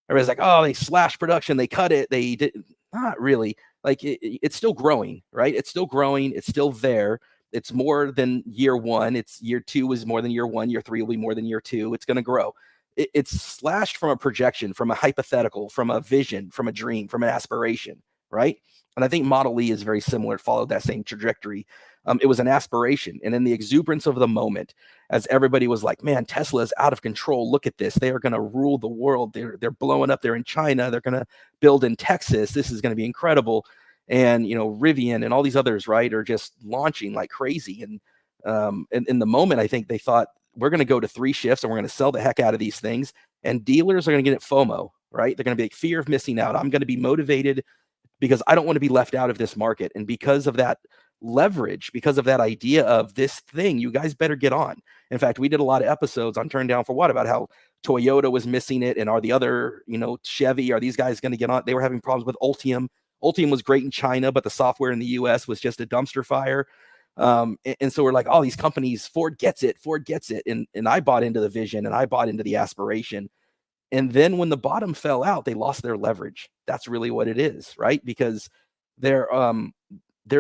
everybody's like, oh, they slashed production. They cut it. They did not really. Like, it's still growing, right? It's still growing. It's still there. It's more than year 1. It's year 2 is more than year 1. Year 3 will be more than year 2. It's going to grow. It's slashed from a projection, from a hypothetical, from a vision, from a dream, from an aspiration, right? And I think Model E is very similar. It followed that same trajectory. It was an aspiration. And in the exuberance of the moment, as everybody was like, man, Tesla is out of control. Look at this. They are going to rule the world. They're blowing up. They're in China. They're going to build in Texas. This is going to be incredible. and Rivian and all these others, right, are just launching like crazy. And in the moment, I think they thought, we're going to go to 3 shifts and we're going to sell the heck out of these things, and dealers are going to get it FOMO, right? They're going to be like, fear of missing out. I'm going to be motivated because I don't want to be left out of this market. And because of that leverage, because of that idea of this thing, you guys better get on. In fact, we did a lot of episodes on Turn Down for What about how Toyota was missing it, and are the other, Chevy, are these guys going to get on? They were having problems with Ultium. Ultium was great in China, but the software in the US was just a dumpster fire. And so we're like, oh, these companies, Ford gets it. And I bought into the vision, and I bought into the aspiration. And then when the bottom fell out, they lost their leverage. That's really what it is, right? Because there's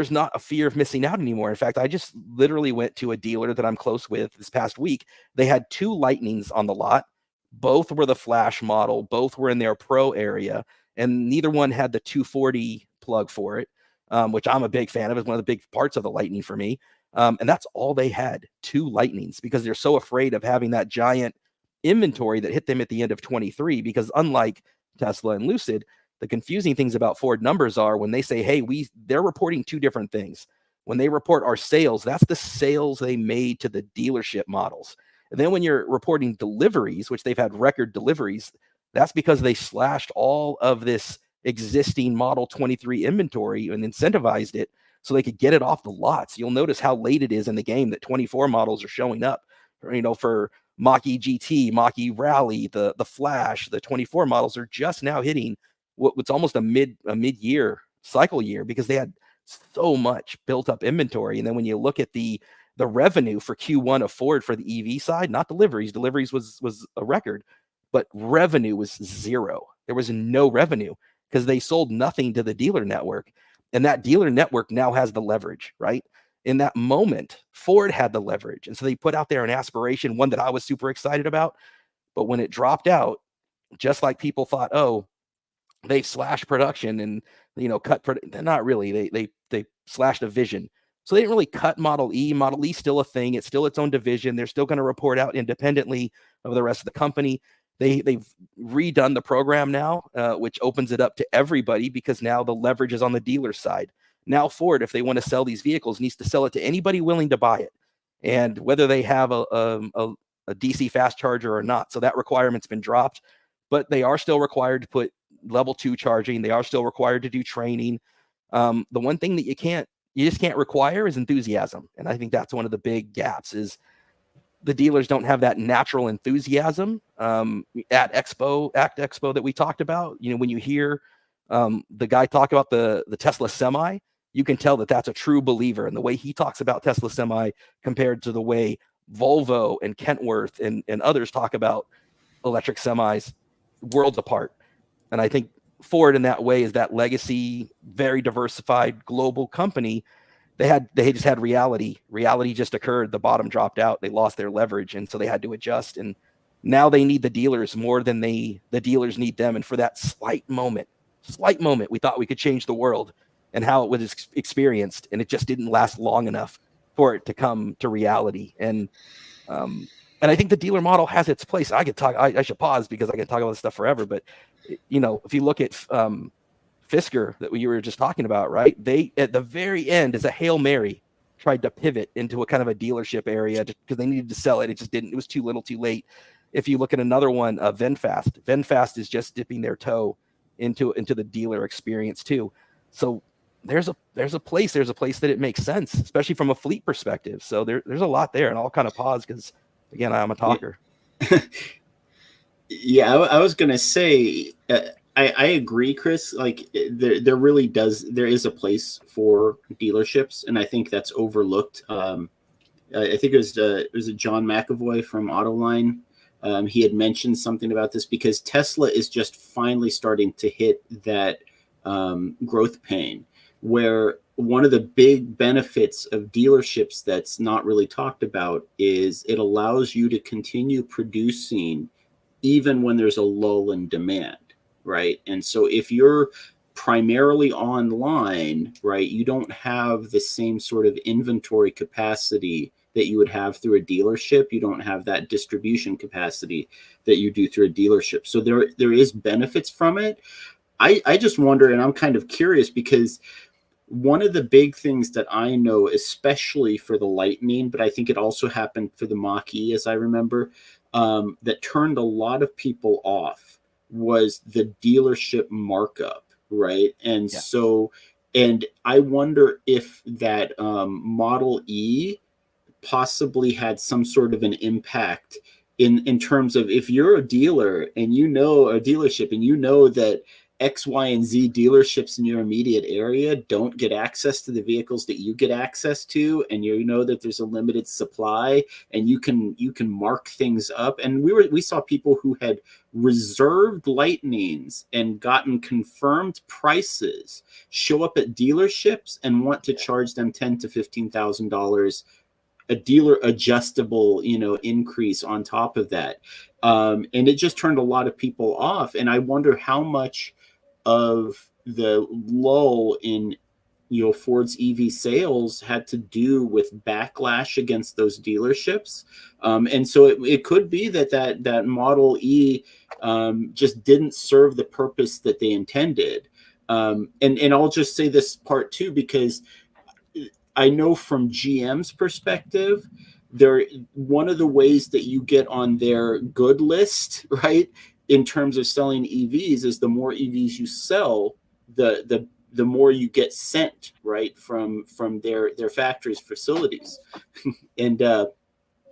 not a fear of missing out anymore. In fact, I just literally went to a dealer that I'm close with this past week. They had 2 Lightnings on the lot. Both were the Flash model. Both were in their pro area, and neither one had the 240 plug for it, which I'm a big fan of. It's one of the big parts of the Lightning for me. And that's all they had, 2 Lightnings, because they're so afraid of having that giant inventory that hit them at the end of 23. Because unlike Tesla and Lucid, the confusing things about Ford numbers are when they say, hey, they're reporting 2 different things. When they report our sales, that's the sales they made to the dealership models. And then when you're reporting deliveries, which they've had record deliveries, that's because they slashed all of this existing Model 23 inventory and incentivized it so they could get it off the lots. You'll notice how late it is in the game that 24 models are showing up, for Mach-E GT, Mach-E Rally, the Flash. The 24 models are just now hitting what's almost a mid-year cycle year, because they had so much built up inventory. And then when you look at the revenue for Q1 of Ford for the EV side, not deliveries was a record, but revenue was 0. There was no revenue because they sold nothing to the dealer network. And that dealer network now has the leverage, right? In that moment, Ford had the leverage. And so they put out there an aspiration, one that I was super excited about. But when it dropped out, just like people thought, oh, they've slashed production and, cut. Not really. They slashed a vision. So they didn't really cut Model E. Model E is still a thing. It's still its own division. They're still going to report out independently of the rest of the company. They've redone the program now, which opens it up to everybody, because now the leverage is on the dealer side. Now Ford, if they want to sell these vehicles, needs to sell it to anybody willing to buy it, and whether they have a DC fast charger or not. So that requirement's been dropped, but they are still required to put level 2 charging. They are still required to do training. The one thing that you just can't require is enthusiasm. And I think that's one of the big gaps, is the dealers don't have that natural enthusiasm. At ACT Expo that we talked about, when you hear the guy talk about the Tesla Semi, you can tell that that's a true believer. And the way he talks about Tesla Semi compared to the way Volvo and Kentworth and others talk about electric semis, worlds apart. And I think Ford in that way is that legacy, very diversified global company. They just had reality. Reality just occurred. The bottom dropped out. They lost their leverage, and so they had to adjust. And now they need the dealers more than the dealers need them. And for that slight moment, we thought we could change the world and how it was experienced, and it just didn't last long enough for it to come to reality. And I think the dealer model has its place. I should pause because I can talk about this stuff forever. But if you look at Fisker that we were just talking about, right? They, at the very end, as a Hail Mary, tried to pivot into a kind of a dealership area because they needed to sell it. It just didn't. It was too little, too late. If you look at another one, VinFast is just dipping their toe into the dealer experience too. So there's a place that it makes sense, especially from a fleet perspective. So there's a lot there, and I'll kind of pause because, again, I'm a talker. Yeah, I was gonna say, I agree, Chris. Like there really there is a place for dealerships, and I think that's overlooked. I think it was John McAvoy from Autoline. He had mentioned something about this because Tesla is just finally starting to hit that growth pain, where one of the big benefits of dealerships that's not really talked about is it allows you to continue producing even when there's a lull in demand, right? And so if you're primarily online, right, you don't have the same sort of inventory capacity that you would have through a dealership. You don't have that distribution capacity that you do through a dealership. So there is benefits from it. I just wonder, and I'm kind of curious because one of the big things that I know, especially for the Lightning, but I think it also happened for the Mach-E, as I remember, that turned a lot of people off was the dealership markup, right? And Yeah. so, and I wonder if that Model E possibly had some sort of an impact in terms of, if you're a dealer and you know a dealership and you know that X, Y, and Z dealerships in your immediate area don't get access to the vehicles that you get access to, and you know that there's a limited supply, and you can mark things up. And we saw people who had reserved Lightnings and gotten confirmed prices show up at dealerships and want to charge them $10,000 to $15,000, a dealer adjustable, increase on top of that. And it just turned a lot of people off. And I wonder how much of the lull in Ford's EV sales had to do with backlash against those dealerships. And so it could be that Model E just didn't serve the purpose that they intended. And I'll just say this part too, because I know from GM's perspective, one of the ways that you get on their good list, right, in terms of selling EVs, is the more EVs you sell, the more you get sent, right, from their factories, facilities.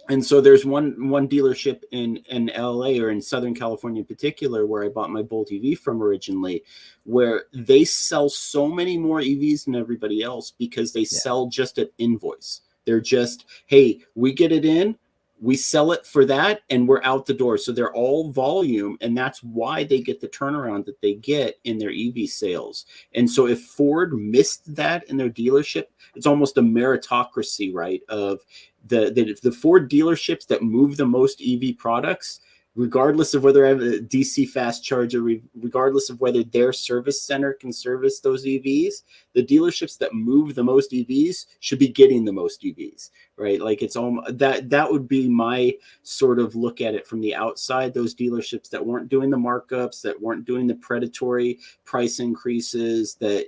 And so there's one dealership in LA, or in Southern California in particular, where I bought my Bolt EV from originally, where they sell so many more EVs than everybody else because they sell just at invoice. They're just, hey, we get it in, we sell it for that, and we're out the door. So they're all volume, and that's why they get the turnaround that they get in their EV sales. And so if Ford missed that in their dealership, it's almost a meritocracy, right, of the Ford dealerships that move the most EV products, regardless of whether I have a DC fast charger, regardless of whether their service center can service those EVs, the dealerships that move the most EVs should be getting the most EVs, right? Like, it's all that would be my sort of look at it from the outside. Those dealerships that weren't doing the markups, that weren't doing the predatory price increases, that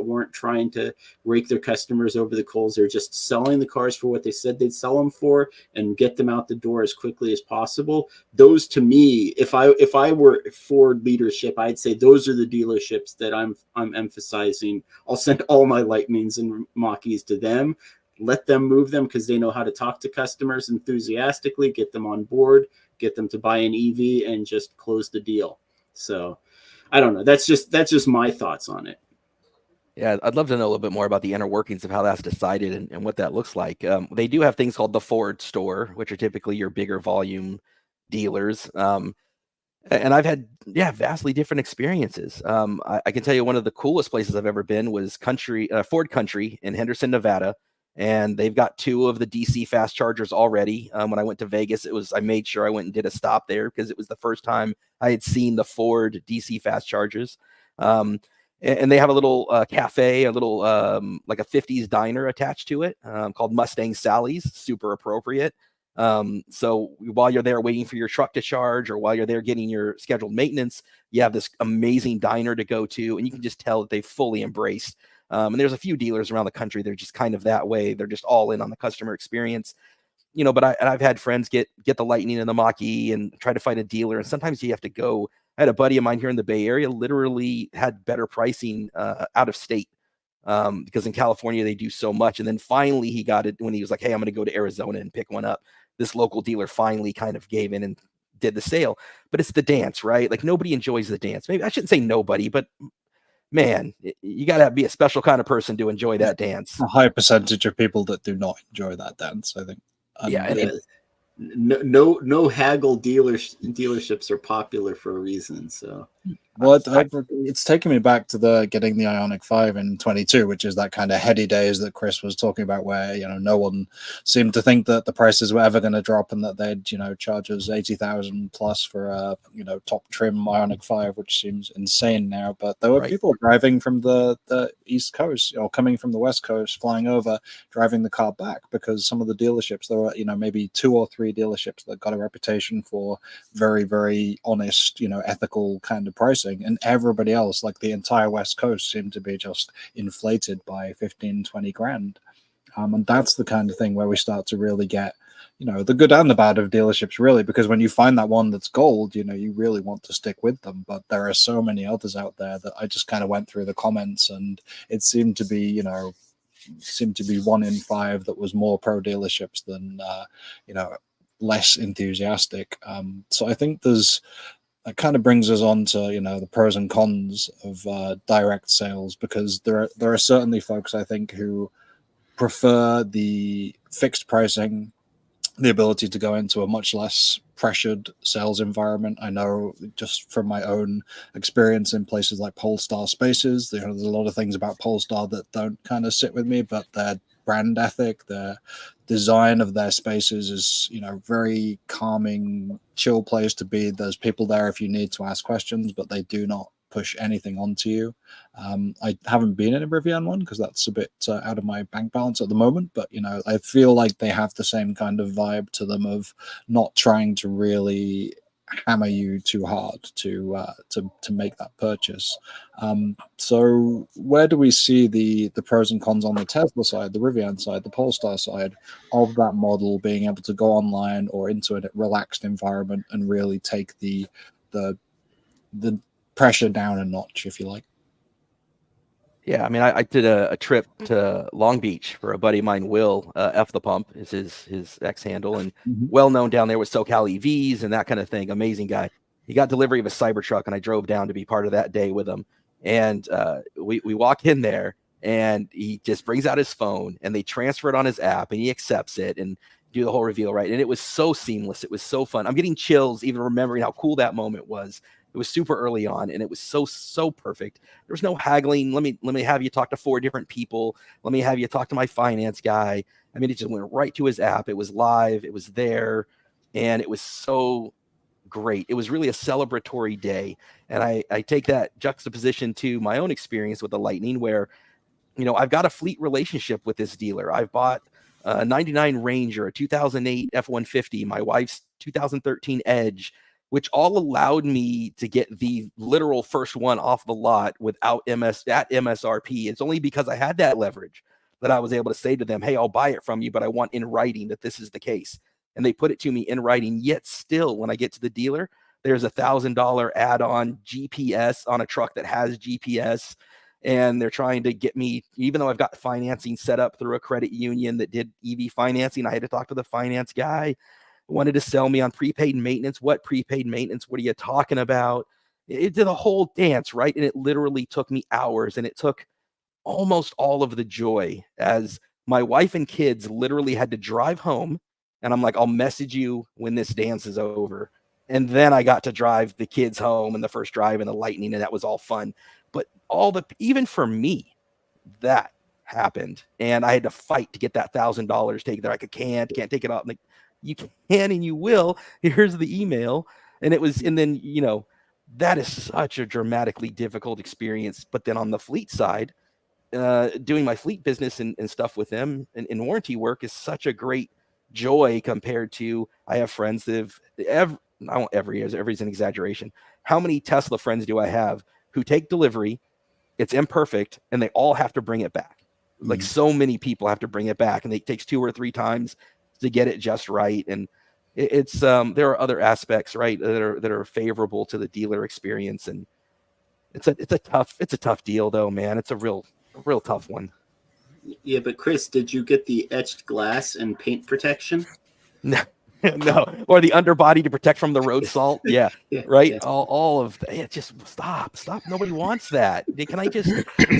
weren't trying to rake their customers over the coals. They're just selling the cars for what they said they'd sell them for and get them out the door as quickly as possible. Those, to me, if I were Ford leadership, I'd say those are the dealerships that I'm emphasizing. I'll send all my Lightnings and Mach-Es to them. Let them move them, because they know how to talk to customers enthusiastically, get them on board, get them to buy an EV, and just close the deal. So I don't know. That's just my thoughts on it. Yeah, I'd love to know a little bit more about the inner workings of how that's decided and what that looks like. They do have things called the Ford store, which are typically your bigger volume dealers. And I've had, vastly different experiences. I can tell you one of the coolest places I've ever been was Ford Country in Henderson, Nevada. And they've got 2 of the DC fast chargers already. When I went to Vegas, I made sure I went and did a stop there, because it was the first time I had seen the Ford DC fast chargers. And they have a little cafe, a little like a 50s diner attached to it, called Mustang Sally's. Super appropriate. So while you're there waiting for your truck to charge, or while you're there getting your scheduled maintenance, you have this amazing diner to go to, and you can just tell that they fully embraced. And there's a few dealers around the country, they're just kind of that way. They're just all in on the customer experience, but I've had friends get the Lightning and the Mach-E and try to find a dealer. And sometimes you have to go. I had a buddy of mine here in the Bay Area literally had better pricing out of state, because in California they do so much. And then finally he got it when he was like, hey, I'm going to go to Arizona and pick one up. This local dealer finally kind of gave in and did the sale. But it's the dance, right? Like, nobody enjoys the dance. Maybe I shouldn't say nobody, but man, you got to be a special kind of person to enjoy that dance. A high percentage of people that do not enjoy that dance, I think. No haggle dealerships are popular for a reason. So, well, it's taken me back to getting the Ioniq 5 in 22, which is that kind of heady days that Chris was talking about, where no one seemed to think that the prices were ever going to drop, and that they'd charge us 80,000 plus for a top trim Ioniq 5, which seems insane now. But there were people driving from the East Coast, or coming from the West Coast, flying over, driving the car back, because some of the dealerships, there were maybe 2 or 3 dealerships that got a reputation for very, very honest, ethical kind of pricing. pricing, and everybody else, like the entire West Coast, seemed to be just inflated by 15, 20 grand. And that's the kind of thing where we start to really get, the good and the bad of dealerships, really, because when you find that one that's gold, you really want to stick with them. But there are so many others out there that I just kind of went through the comments, and it seemed to be, 1 in 5 that was more pro dealerships than, less enthusiastic. So I think that kind of brings us on to, the pros and cons of direct sales, because there are certainly folks, I think, who prefer the fixed pricing, the ability to go into a much less pressured sales environment. I know just from my own experience in places like Polestar Spaces, there's a lot of things about Polestar that don't kind of sit with me, but their brand ethic, their design of their spaces is, very calming, chill place to be. There's people there if you need to ask questions, but they do not push anything onto you. I haven't been in a Rivian one because that's a bit out of my bank balance at the moment, but I feel like they have the same kind of vibe to them of not trying to really hammer you too hard to make that purchase. So where do we see the pros and cons on the Tesla side, the Rivian side, the Polestar side of that model being able to go online or into a relaxed environment and really take the pressure down a notch, if you like? Yeah, I mean, I did a trip to Long Beach for a buddy of mine, Will. F the Pump is his X handle, and well known down there with SoCal EVs and that kind of thing. Amazing guy. He got delivery of a Cybertruck, and I drove down to be part of that day with him. And we walk in there, and he just brings out his phone, and they transfer it on his app, and he accepts it and do the whole reveal, right? And it was so seamless. It was so fun. I'm getting chills even remembering how cool that moment was. It was super early on, and it was so perfect. There was no haggling. Let me have you talk to 4 different people. Let me have you talk to my finance guy. I mean, it just went right to his app. It was live. It was there, and it was so great. It was really a celebratory day, and I take that juxtaposition to my own experience with the Lightning, where I've got a fleet relationship with this dealer. I've bought a 99 Ranger, a 2008 F-150, my wife's 2013 Edge, which all allowed me to get the literal first one off the lot without MSRP. It's only because I had that leverage that I was able to say to them, hey, I'll buy it from you, but I want in writing that this is the case. And they put it to me in writing. Yet still, when I get to the dealer, there's $1,000 add-on GPS on a truck that has GPS. And they're trying to get me, even though I've got financing set up through a credit union that did EV financing, I had to talk to the finance guy. Wanted to sell me on prepaid maintenance. What prepaid maintenance? What are you talking about? It did a whole dance, right? And it literally took me hours, and it took almost all of the joy, as my wife and kids literally had to drive home. And I'm like, I'll message you when this dance is over. And then I got to drive the kids home and the first drive in the Lightning, and that was all fun. But even for me, that happened, and I had to fight to get that $1,000 taken there. I can't take it off. Like, you can and you will. Here's the email. And then, that is such a dramatically difficult experience. But then on the fleet side, doing my fleet business and stuff with them and warranty work is such a great joy compared to, I have friends that every's an exaggeration. How many Tesla friends do I have who take delivery, it's imperfect, and they all have to bring it back? Like, so many people have to bring it back, and it takes 2 or 3 times to get it just right. And it's there are other aspects, right, that are favorable to the dealer experience. And it's a tough deal, though, man. It's a real tough one. Yeah, but Chris, did you get the etched glass and paint protection? No, or the underbody to protect from the road salt. Yeah, right. Yeah. All of that. Just stop. Nobody wants that. Can I just?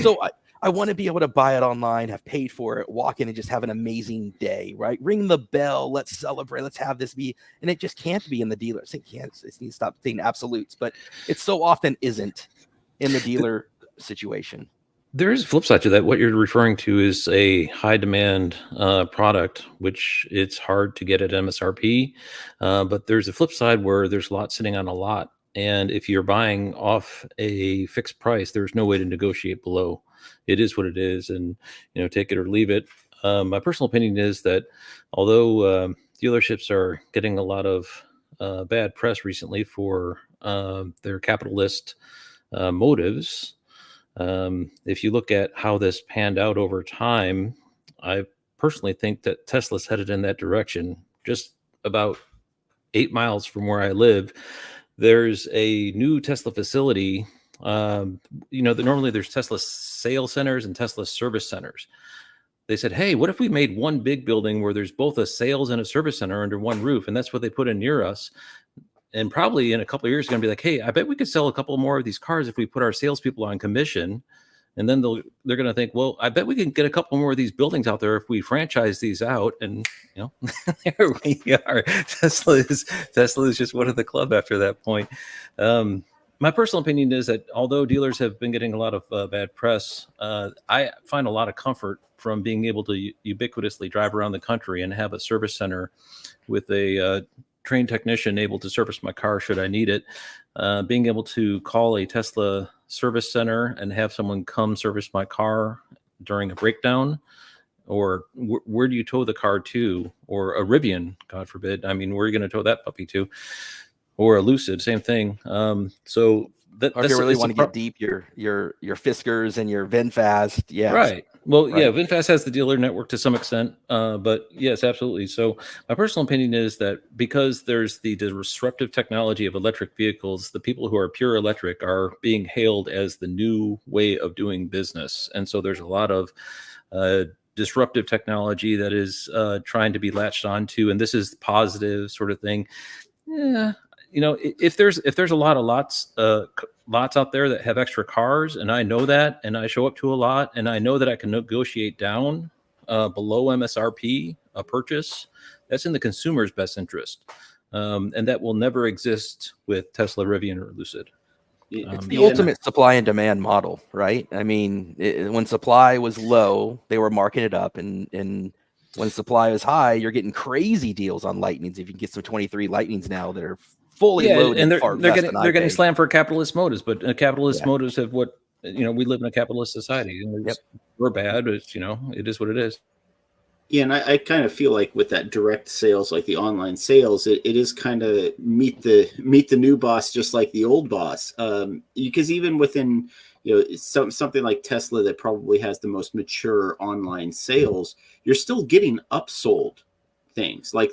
So I want to be able to buy it online, have paid for it, walk in and just have an amazing day, right? Ring the bell. Let's celebrate. Let's have this be. And it just can't be in the dealer. It needs to stop saying absolutes, but it so often isn't in the dealer situation. There is a flip side to that. What you're referring to is a high demand product, which it's hard to get at MSRP. But there's a flip side where there's a lot sitting on a lot. And if you're buying off a fixed price, there's no way to negotiate below. It is what it is, and take it or leave it. My personal opinion is that although dealerships are getting a lot of bad press recently for their capitalist motives. If you look at how this panned out over time, I personally think that Tesla's headed in that direction. Just about 8 miles from where I live, there's a new Tesla facility. Normally there's Tesla sales centers and Tesla service centers. They said, hey, what if we made one big building where there's both a sales and a service center under one roof? And that's what they put in near us. And probably in a couple of years, it's going to be like, hey, I bet we could sell a couple more of these cars if we put our salespeople on commission. And then they're going to think, well, I bet we can get a couple more of these buildings out there if we franchise these out. And there we are. Tesla is just one of the club after that point. My personal opinion is that although dealers have been getting a lot of bad press, I find a lot of comfort from being able to ubiquitously drive around the country and have a service center with a trained technician able to service my car should I need it. Being able to call a Tesla service center and have someone come service my car during a breakdown, or where do you tow the car to, or a Rivian, God forbid. I mean, where are you going to tow that puppy to? Or a Lucid, same thing. So or if you really want to get deep, your Fiskars and your VinFast, yeah, right. Well, right. Yeah, VinFast has the dealer network to some extent, but yes, absolutely. So my personal opinion is that because there's the disruptive technology of electric vehicles, the people who are pure electric are being hailed as the new way of doing business, and so there's a lot of disruptive technology that is trying to be latched onto, and this is positive sort of thing. Yeah. If there's a lot of lots out there that have extra cars, and I know that, and I show up to a lot, and I know that I can negotiate down below MSRP a purchase, that's in the consumer's best interest, and that will never exist with Tesla, Rivian, or Lucid. It's the ultimate supply and demand model, right? I mean, when supply was low, they were marking it up, and when supply is high, you're getting crazy deals on Lightnings. If you can get some 23 Lightnings now that are fully loaded, and they're getting slammed for capitalist motives, but capitalist motives have what we live in a capitalist society, and we're bad. It's it is what it is. Yeah, and I kind of feel like with that direct sales, like the online sales, it is kind of meet the new boss just like the old boss, because even within something like Tesla that probably has the most mature online sales, you're still getting upsold things. Like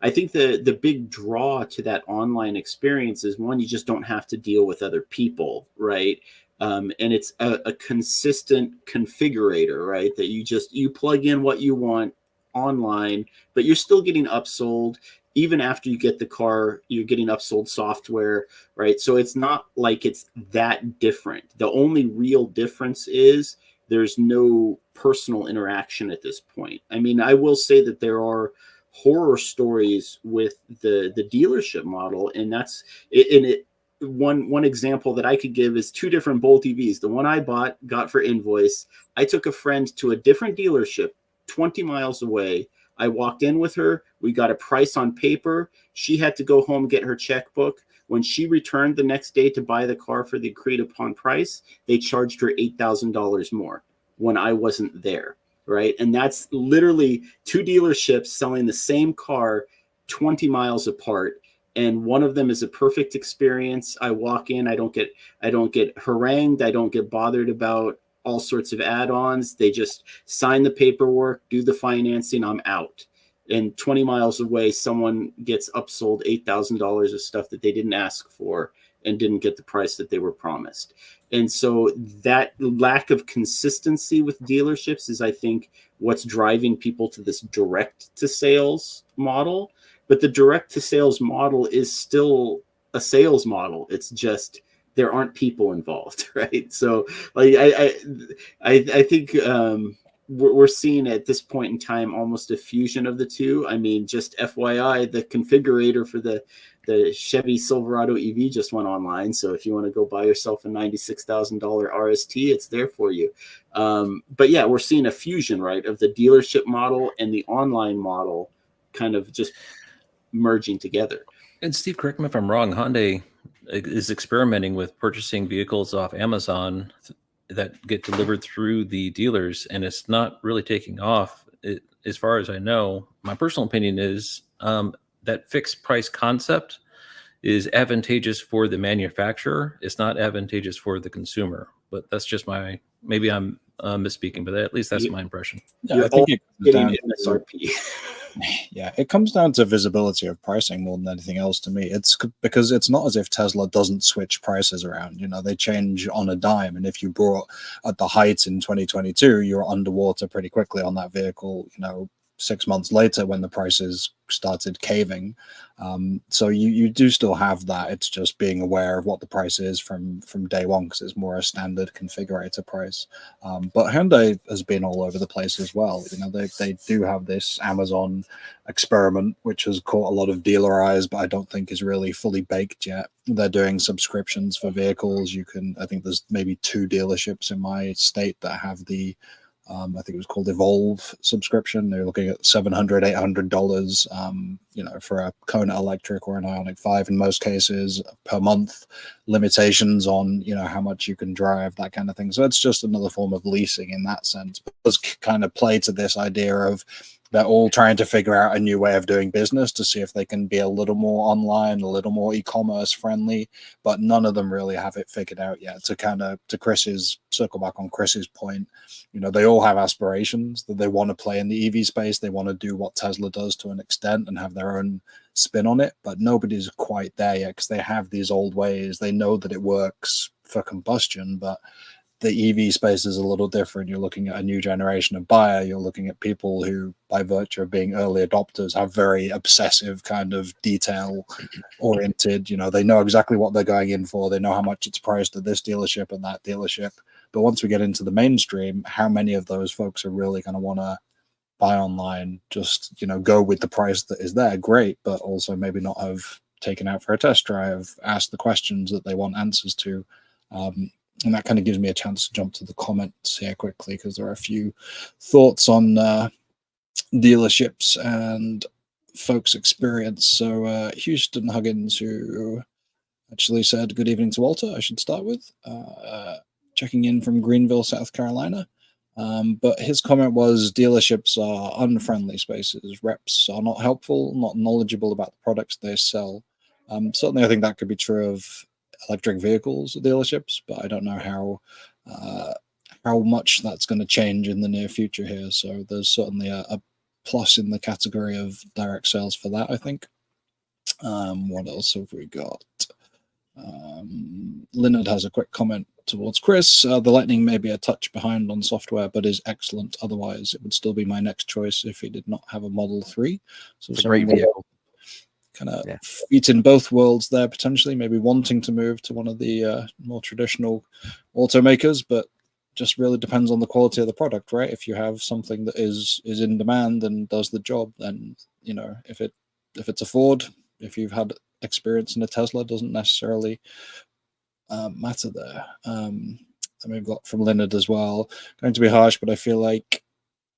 I think the big draw to that online experience is, one, you just don't have to deal with other people, right? And it's a consistent configurator, right? That you plug in what you want online, but you're still getting upsold. Even after you get the car, you're getting upsold software, right? So it's not like it's that different. The only real difference is there's no personal interaction at this point. I mean, I will say that there are horror stories with the dealership model, and that's it. One example that I could give is 2 different Bolt EVs. The one I got for invoice. I took a friend to a different dealership 20 miles away. I walked in with her. We got a price on paper. She had to go home, get her checkbook. When she returned the next day to buy the car for the agreed upon price, they charged her $8,000 more when I wasn't there, right? And that's literally 2 dealerships selling the same car 20 miles apart. And one of them is a perfect experience. I walk in, I don't get harangued. I don't get bothered about all sorts of add-ons. They just sign the paperwork, do the financing, I'm out. And 20 miles away, someone gets upsold $8,000 of stuff that they didn't ask for and didn't get the price that they were promised. And so that lack of consistency with dealerships is, I think, what's driving people to this direct to sales model. But the direct to sales model is still a sales model. It's just there aren't people involved, right? So like I think we're seeing at this point in time almost a fusion of the two. I mean, just FYI, the configurator for the Chevy Silverado EV just went online. So if you want to go buy yourself a $96,000 RST, it's there for you. But yeah, we're seeing a fusion, right, of the dealership model and the online model kind of just merging together. And Steve, correct me if I'm wrong, Hyundai is experimenting with purchasing vehicles off Amazon that get delivered through the dealers, and it's not really taking off. As far as I know, my personal opinion is that fixed price concept is advantageous for the manufacturer. It's not advantageous for the consumer. But that's just maybe I'm misspeaking, but at least that's my impression. Yeah, You're I think all it comes getting down to, MSRP. yeah, it comes down to visibility of pricing more than anything else to me. It's because it's not as if Tesla doesn't switch prices around. You know, they change on a dime. And if you brought at the height in 2022, you're underwater pretty quickly on that vehicle, you know, 6 months later when the prices started caving. So you do still have that. It's just being aware of what the price is from day one, because it's more a standard configurator price. But Hyundai has been all over the place as well. You know, they do have this Amazon experiment, which has caught a lot of dealer eyes, but I don't think is really fully baked yet. They're doing subscriptions for vehicles. I think there's maybe 2 dealerships in my state that have the I think it was called Evolve subscription. They're looking at $700, $800, you know, for a Kona Electric or an Ioniq 5 in most cases per month. Limitations on, you know, how much you can drive, that kind of thing. So it's just another form of leasing in that sense. But it does kind of play to this idea of they're all trying to figure out a new way of doing business to see if they can be a little more online, a little more e-commerce friendly, but none of them really have it figured out yet. To Chris's, circle back on Chris's point, you know, they all have aspirations that they want to play in the EV space. They want to do what Tesla does to an extent and have their own spin on it, but nobody's quite there yet because they have these old ways. They know that it works for combustion, but the EV space is a little different. You're looking at a new generation of buyer. You're looking at people who, by virtue of being early adopters, have very obsessive kind of detail oriented. You know, they know exactly what they're going in for. They know how much it's priced at this dealership and that dealership. But once we get into the mainstream, how many of those folks are really going to want to buy online? Just, you know, go with the price that is there. Great, but also maybe not have taken out for a test drive, asked the questions that they want answers to. And that kind of gives me a chance to jump to the comments here quickly, because there are a few thoughts on dealerships and folks' experience. So Houston Huggins, who actually said good evening to Walter, I should start with, checking in from Greenville, South Carolina. But his comment was dealerships are unfriendly spaces. Reps are not helpful, not knowledgeable about the products they sell. Certainly, I think that could be true of electric vehicles dealerships, but I don't know how much that's going to change in the near future here. So there's certainly a plus in the category of direct sales for that, I think. What else have we got? Leonard has a quick comment towards Chris. The Lightning may be a touch behind on software, but is excellent. Otherwise, it would still be my next choice if he did not have a Model 3. So it's a great vehicle. Kind of feet in both worlds there, potentially, maybe wanting to move to one of the more traditional automakers, but just really depends on the quality of the product, right? If you have something that is in demand and does the job, then, you know, if it's a Ford, if you've had experience in a Tesla, doesn't necessarily matter there. And we've got from Leonard as well, going to be harsh, but I feel like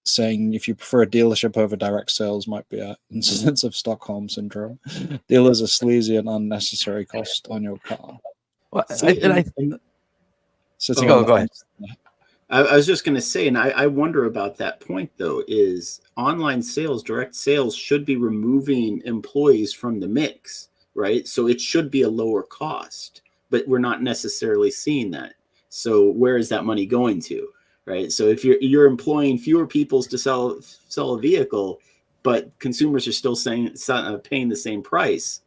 saying if you prefer a dealership over direct sales might be an instance of Stockholm syndrome. Dealers are sleazy and unnecessary cost on your car. Well, So go ahead. I was just going to say, and I wonder about that point, though, is online sales, direct sales should be removing employees from the mix, right? So it should be a lower cost, but we're not necessarily seeing that. So where is that money going to? Right. So if you're employing fewer people to sell a vehicle, but consumers are still paying the same price,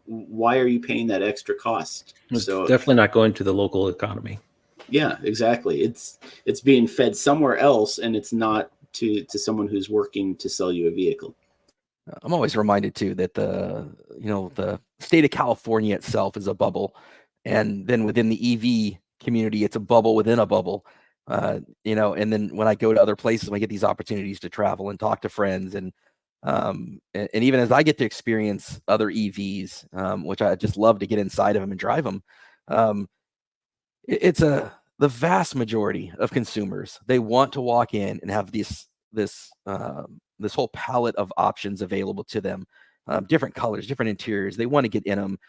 why are you paying that extra cost? It's so definitely not going to the local economy. Yeah, exactly. It's being fed somewhere else, and it's not to someone who's working to sell you a vehicle. I'm always reminded too that the state of California itself is a bubble, and then within the EV community, it's a bubble within a bubble. And then when I go to other places, I get these opportunities to travel and talk to friends, and even as I get to experience other EVs, which I just love to get inside of them and drive them. The vast majority of consumers, they want to walk in and have this whole palette of options available to them, different colors, different interiors. They want to get in them.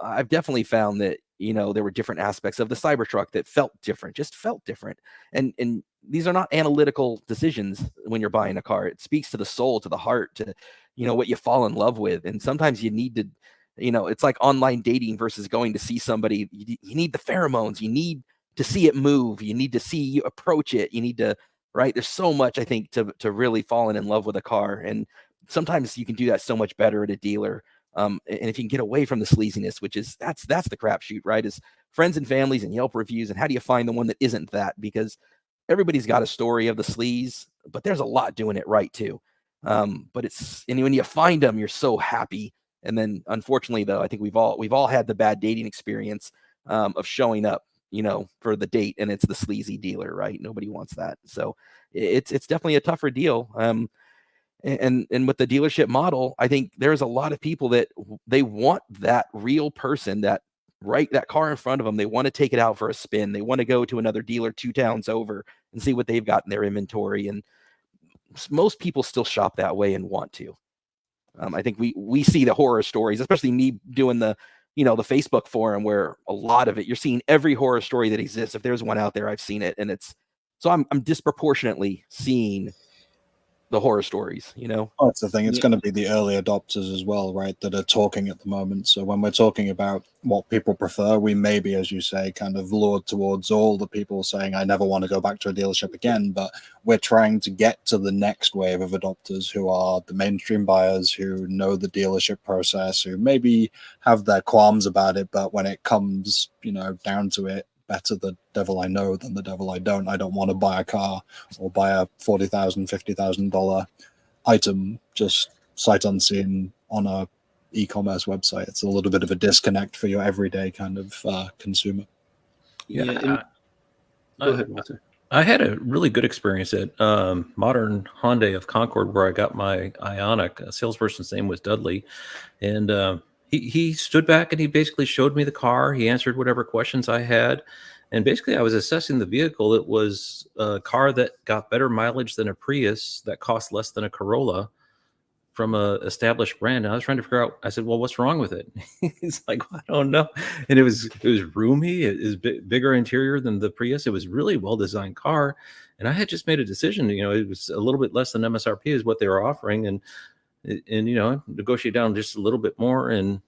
I've definitely found that, there were different aspects of the Cybertruck that felt different. And these are not analytical decisions when you're buying a car. It speaks to the soul, to the heart, to, what you fall in love with. And sometimes you need to it's like online dating versus going to see somebody. You need the pheromones. You need to see it move. You need to see you approach it. You need to, right? There's so much, I think, to really falling in love with a car. And sometimes you can do that so much better at a dealer. And if you can get away from the sleaziness, which is, that's the crapshoot, right? Is friends and families and Yelp reviews. And how do you find the one that isn't that? Because everybody's got a story of the sleaze, but there's a lot doing it right too. But and when you find them, you're so happy. And then unfortunately though, I think we've all had the bad dating experience of showing up, for the date, and it's the sleazy dealer, right? Nobody wants that. So it's definitely a tougher deal. And with the dealership model, I think there's a lot of people that they want that real person, that car in front of them. They want to take it out for a spin. They want to go to another dealer 2 towns over and see what they've got in their inventory. And most people still shop that way and want to. I think we see the horror stories, especially me doing the the Facebook forum, where a lot of it, you're seeing every horror story that exists. If there's one out there, I've seen it. And so I'm disproportionately seeing the horror stories, Oh, that's the thing. It's going to be the early adopters as well, right, that are talking at the moment. So when we're talking about what people prefer, we may be, as you say, kind of lured towards all the people saying, I never want to go back to a dealership again. But we're trying to get to the next wave of adopters, who are the mainstream buyers, who know the dealership process, who maybe have their qualms about it. But when it comes, down to it, better the devil I know than the devil I don't. I don't want to buy a car or buy a $40,000, $50,000 item just sight unseen on a e-commerce website. It's a little bit of a disconnect for your everyday kind of consumer. Go ahead, Walter. I had a really good experience at Modern Hyundai of Concord, where I got my Ioniq. A salesperson's name was Dudley, and he stood back and he basically showed me the car. He answered whatever questions I had. And basically I was assessing the vehicle. It was a car that got better mileage than a Prius, that cost less than a Corolla, from a established brand. And I was trying to figure out, I said, well, what's wrong with it? He's like, well, I don't know. And it was roomy. It is bigger interior than the Prius. It was really well-designed car. And I had just made a decision, it was a little bit less than MSRP is what they were offering. And negotiate down just a little bit more, and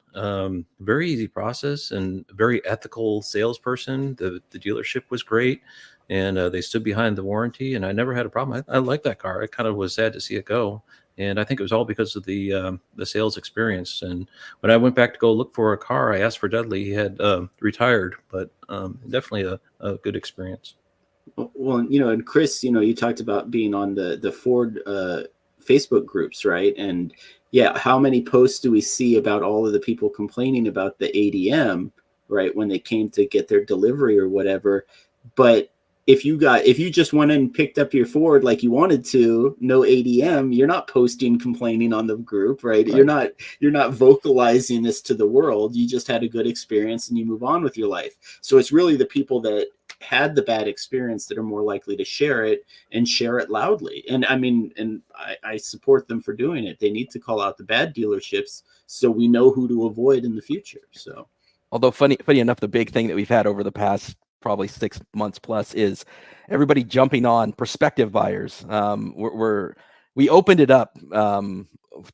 very easy process, and very ethical salesperson. The dealership was great, and they stood behind the warranty, and I never had a problem. I liked that car. I kind of was sad to see it go, and I think it was all because of the sales experience. And when I went back to go look for a car, I asked for Dudley. He had retired, but definitely a good experience. Well, and Chris, you talked about being on the Ford Facebook groups, right? And yeah, how many posts do we see about all of the people complaining about the ADM, right, when they came to get their delivery or whatever? But if you just went and picked up your Ford like you wanted to, no ADM, you're not posting complaining on the group, right? You're not vocalizing this to the world. You just had a good experience and you move on with your life. So it's really the people that had the bad experience that are more likely to share it, and share it loudly. And I support them for doing it. They need to call out the bad dealerships so we know who to avoid in the future. So, although funny enough, the big thing that we've had over the past probably 6 months plus is everybody jumping on prospective buyers. We opened it up to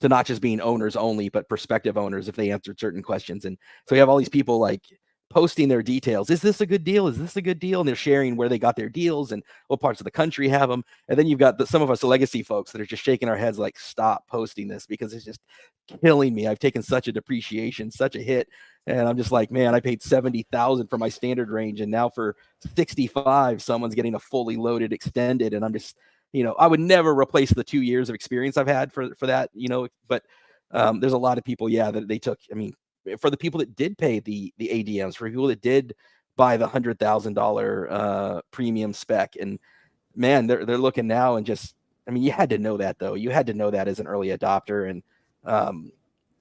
not just being owners only, but prospective owners if they answered certain questions. And so we have all these people like posting their details. Is this a good deal? Is this a good deal? And they're sharing where they got their deals and what parts of the country have them. And then you've got some of us legacy folks that are just shaking our heads like, stop posting this, because it's just killing me. I've taken such a depreciation, such a hit. And I'm just like, man, I paid $70,000 for my standard range, and now for $65,000, someone's getting a fully loaded extended. And I'm just, I would never replace the 2 years of experience I've had for that, but there's a lot of people, that they took, for the people that did pay the ADMs, for people that did buy the $100,000 premium spec, and man, they're looking now and just, you had to know that though. You had to know that as an early adopter. And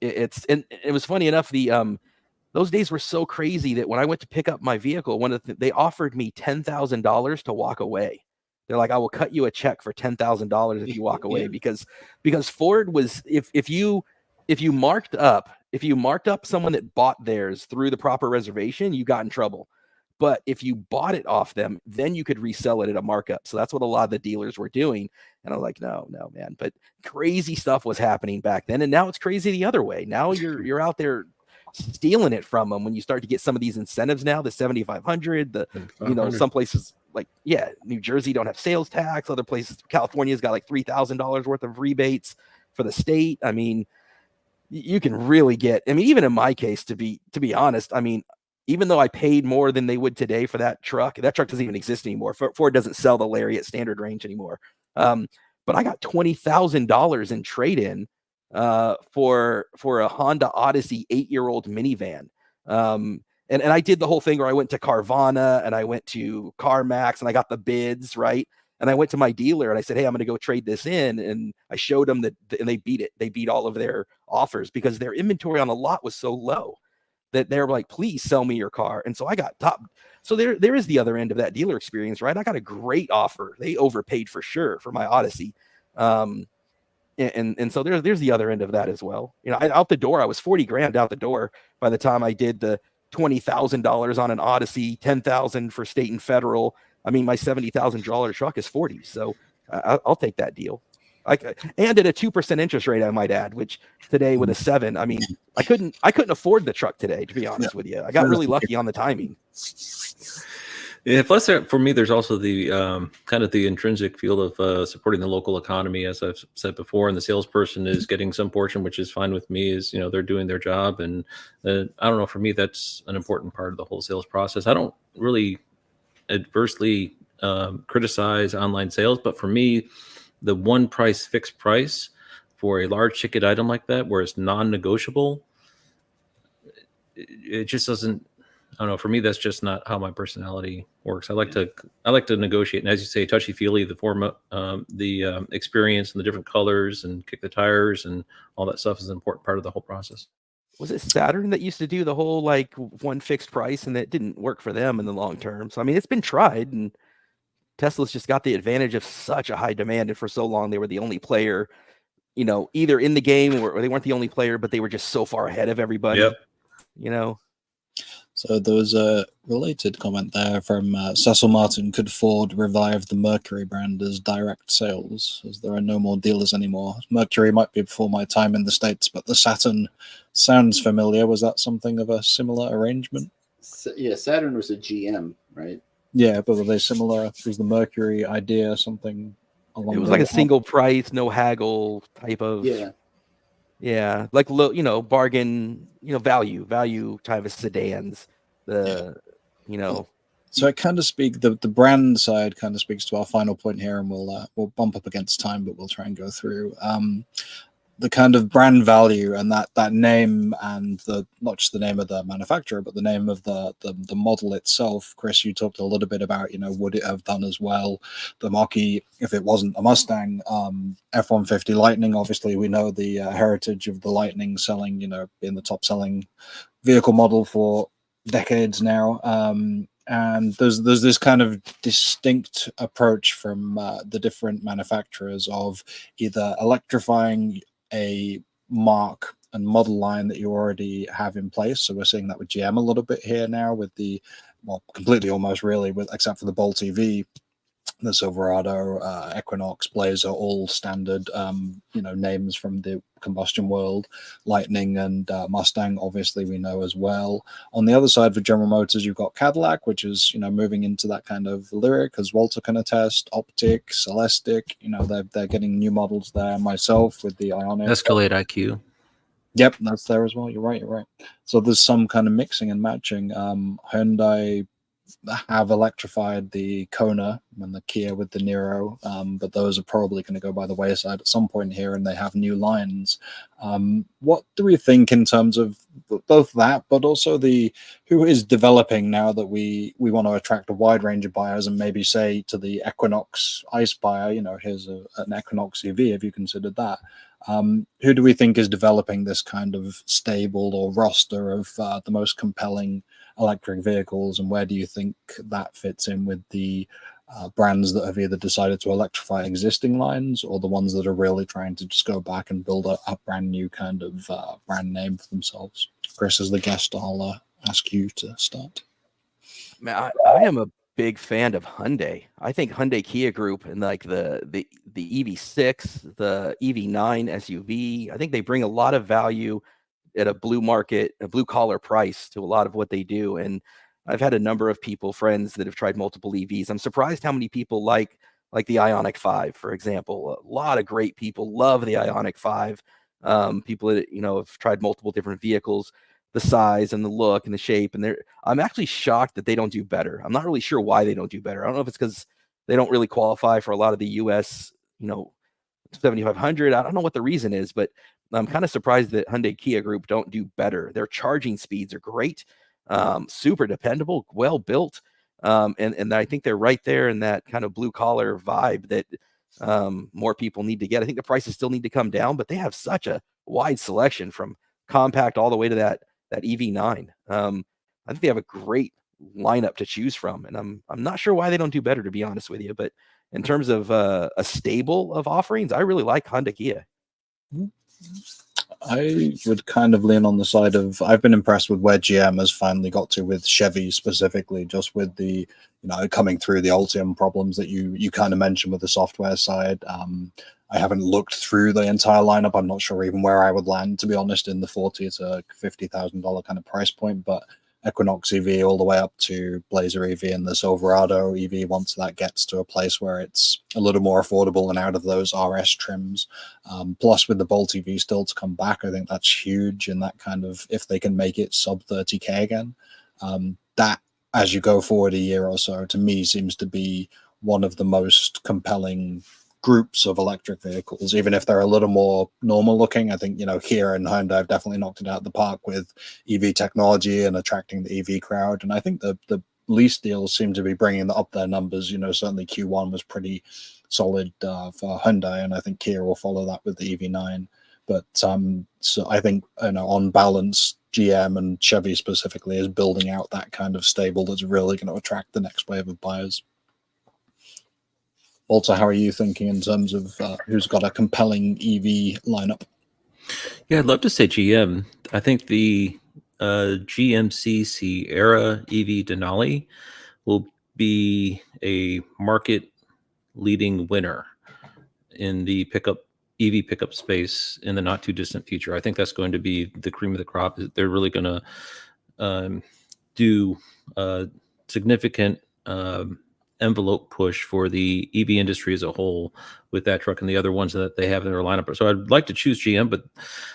it was funny enough. Those days were so crazy that when I went to pick up my vehicle, they offered me $10,000 to walk away. They're like, I will cut you a check for $10,000 if you walk away, because Ford was, if you marked up someone that bought theirs through the proper reservation, you got in trouble. But if you bought it off them, then you could resell it at a markup. So that's what a lot of the dealers were doing. And I was like, no, man. But crazy stuff was happening back then. And now it's crazy the other way. Now you're out there stealing it from them when you start to get some of these incentives now, the 7,500, the, you know, some places like, yeah, New Jersey don't have sales tax. Other places, California's got like $3,000 worth of rebates for the state. I mean, you can really get, I mean, even in my case, to be honest, I mean, even though I paid more than they would today for that truck doesn't even exist anymore. Ford doesn't sell the Lariat standard range anymore. But I got $20,000 in trade-in for a Honda Odyssey 8-year-old minivan. And I did the whole thing where I went to Carvana and I went to CarMax and I got the bids, right? And I went to my dealer and I said, hey, I'm going to go trade this in. And I showed them that, and they beat it. They beat all of their offers because their inventory on the lot was so low that they're like, please sell me your car. And so I got top. So there is the other end of that dealer experience, right? I got a great offer. They overpaid for sure for my Odyssey. And so there's the other end of that as well. You know, out the door, I was 40 grand out the door by the time I did the $20,000 on an Odyssey, 10,000 for state and federal. I mean, my $70,000 truck is 40. So I'll take that deal. And at a 2% interest rate, I might add, which today with a 7, I mean, I couldn't afford the truck today, to be honest with you. I got really lucky on the timing. Yeah, plus for me, there's also the kind of the intrinsic feel of supporting the local economy, as I've said before, and the salesperson is getting some portion, which is fine with me. Is, you know, they're doing their job, and I don't know. For me, that's an important part of the whole sales process. I don't really adversely criticize online sales, but for me, the one price fixed price for a large ticket item like that, where it's non-negotiable, it just doesn't. I don't know. For me, that's just not how my personality works. I like to negotiate, and as you say, touchy feely. The form, the experience, and the different colors, and kick the tires, and all that stuff is an important part of the whole process. Was it Saturn that used to do the whole like one fixed price, and that didn't work for them in the long term? So I mean, it's been tried, and Tesla's just got the advantage of such a high demand, and for so long they were the only player, you know, either in the game or they weren't the only player, but they were just so far ahead of everybody. Yep. You know. So there was a related comment there from Cecil Martin. Could Ford revive the Mercury brand as direct sales, as there are no more dealers anymore? Mercury might be before my time in the States, but the Saturn sounds familiar. Was that something of a similar arrangement? Yeah, Saturn was a GM, right? Yeah, but were they similar? Was the Mercury idea something along? It was like a single price, no haggle type of. Yeah, like low, you know, bargain, you know, value type of sedans. You know. So it kind of the brand side kind of speaks to our final point here, and we'll bump up against time, but we'll try and go through the kind of brand value and that name, and the not just the name of the manufacturer, but the name of the model itself. Chris, you talked a little bit about, you know, would it have done as well the Mach-E if it wasn't a Mustang? F-150 Lightning, obviously we know the heritage of the Lightning selling, you know, being the top selling vehicle model for decades now. And there's this kind of distinct approach from the different manufacturers of either electrifying a mark and model line that you already have in place. So we're seeing that with GM a little bit here now with the, well, completely almost really, with except for the Bolt EV, the Silverado, Equinox, Blazer, all standard, you know, names from the combustion world. Lightning and Mustang, obviously, we know as well. On the other side, for General Motors, you've got Cadillac, which is, you know, moving into that kind of lyric, as Walter can attest. Optic, Celestiq, you know, they're getting new models there. Myself with the Ioniq. Escalade IQ. Yep, that's there as well. You're right. So there's some kind of mixing and matching. Hyundai have electrified the Kona and the Kia with the Niro, but those are probably going to go by the wayside at some point here, and they have new lines. What do we think in terms of both that, but also who is developing now that we want to attract a wide range of buyers, and maybe say to the Equinox ICE buyer, you know, here's an Equinox EV, if you considered that. Who do we think is developing this kind of stable or roster of the most compelling electric vehicles, and where do you think that fits in with the brands that have either decided to electrify existing lines, or the ones that are really trying to just go back and build a brand new kind of brand name for themselves? Chris, as the guest, I'll ask you to start. Man, I am a big fan of Hyundai. I think Hyundai Kia Group and like the EV6, the EV9 SUV, I think they bring a lot of value at a blue market, a blue collar price to a lot of what they do. And I've had a number of friends that have tried multiple EVs. I'm surprised how many people like the Ioniq 5, for example. A lot of great people love the Ioniq 5. People that, have tried multiple different vehicles, the size and the look and the shape. And I'm actually shocked that they don't do better. I'm not really sure why they don't do better. I don't know if it's because they don't really qualify for a lot of the US, 7500. I don't know what the reason is, but I'm kind of surprised that Hyundai Kia Group don't do better. Their charging speeds are great, super dependable, well built. And I think they're right there in that kind of blue collar vibe that more people need to get. I think the prices still need to come down, but they have such a wide selection from compact all the way to that EV9. I think they have a great lineup to choose from, and I'm not sure why they don't do better, to be honest with you. But in terms of a stable of offerings, I really like Honda Kia. I would kind of lean on the side of, I've been impressed with where GM has finally got to with Chevy specifically, just with the, coming through the Ultium problems that you kind of mentioned with the software side. I haven't looked through the entire lineup. I'm not sure even where I would land, to be honest, in the $40,000 to $50,000 kind of price point, but Equinox EV all the way up to Blazer EV and the Silverado EV, once that gets to a place where it's a little more affordable and out of those RS trims. Plus with the Bolt EV still to come back, I think that's huge. And that kind of, if they can make it sub 30K again, that as you go forward a year or so, to me seems to be one of the most compelling groups of electric vehicles, even if they're a little more normal looking. I think, Kia and Hyundai have definitely knocked it out of the park with EV technology and attracting the EV crowd. And I think the lease deals seem to be bringing up their numbers. Certainly Q1 was pretty solid for Hyundai, and I think Kia will follow that with the EV9. But so I think, on balance, GM and Chevy specifically is building out that kind of stable that's really going to attract the next wave of buyers. Walter, how are you thinking in terms of who's got a compelling EV lineup? Yeah, I'd love to say GM. I think the GMC Sierra EV Denali will be a market-leading winner in the EV pickup space in the not too distant future. I think that's going to be the cream of the crop. They're really going to do a significant envelope push for the EV industry as a whole with that truck and the other ones that they have in their lineup. So I'd like to choose GM, but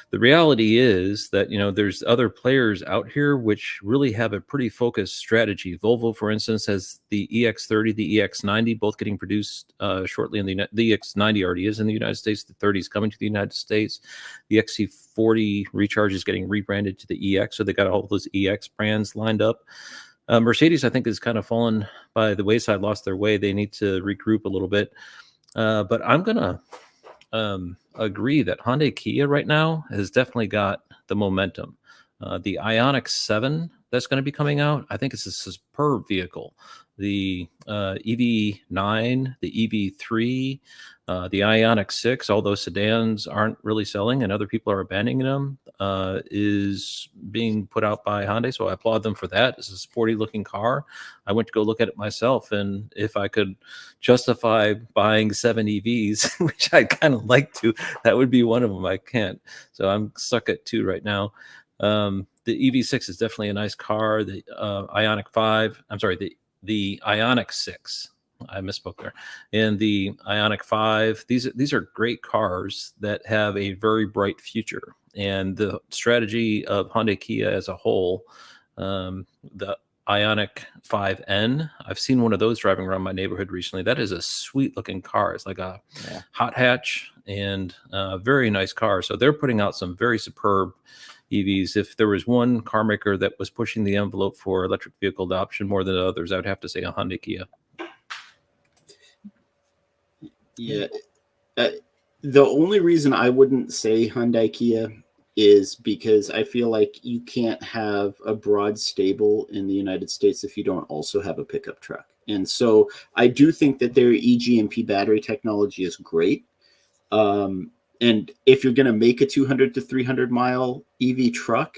the reality is that, there's other players out here which really have a pretty focused strategy. Volvo, for instance, has the EX30, the EX90, both getting produced shortly the EX90 already is in the United States. The 30 is coming to the United States. The XC40 Recharge is getting rebranded to the EX. So they got all those EX brands lined up. Mercedes, I think, has kind of fallen by the wayside, lost their way. They need to regroup a little bit. But I'm going to agree that Hyundai Kia right now has definitely got the momentum. The Ioniq 7 that's going to be coming out, I think it's a superb vehicle. The EV9, the EV3, the Ioniq 6, although sedans aren't really selling and other people are abandoning them, is being put out by Hyundai. So I applaud them for that. It's a sporty looking car. I went to go look at it myself, and if I could justify buying 7 EVs, which I'd kind of like to, that would be one of them. I can't. So I'm stuck at 2 right now. The EV6 is definitely a nice car. The Ioniq 5, I'm sorry, the Ioniq 6. I misspoke there. And the Ioniq 5, these are great cars that have a very bright future. And the strategy of Hyundai Kia as a whole, the Ioniq 5N, I've seen one of those driving around my neighborhood recently. That is a sweet looking car. It's like a hot hatch and a very nice car. So they're putting out some very superb EVs. If there was one car maker that was pushing the envelope for electric vehicle adoption more than others, I would have to say a Hyundai Kia. Yeah. The only reason I wouldn't say Hyundai Kia is because I feel like you can't have a broad stable in the United States if you don't also have a pickup truck. And so I do think that their eGMP battery technology is great. And if you're going to make a 200 to 300 mile EV truck,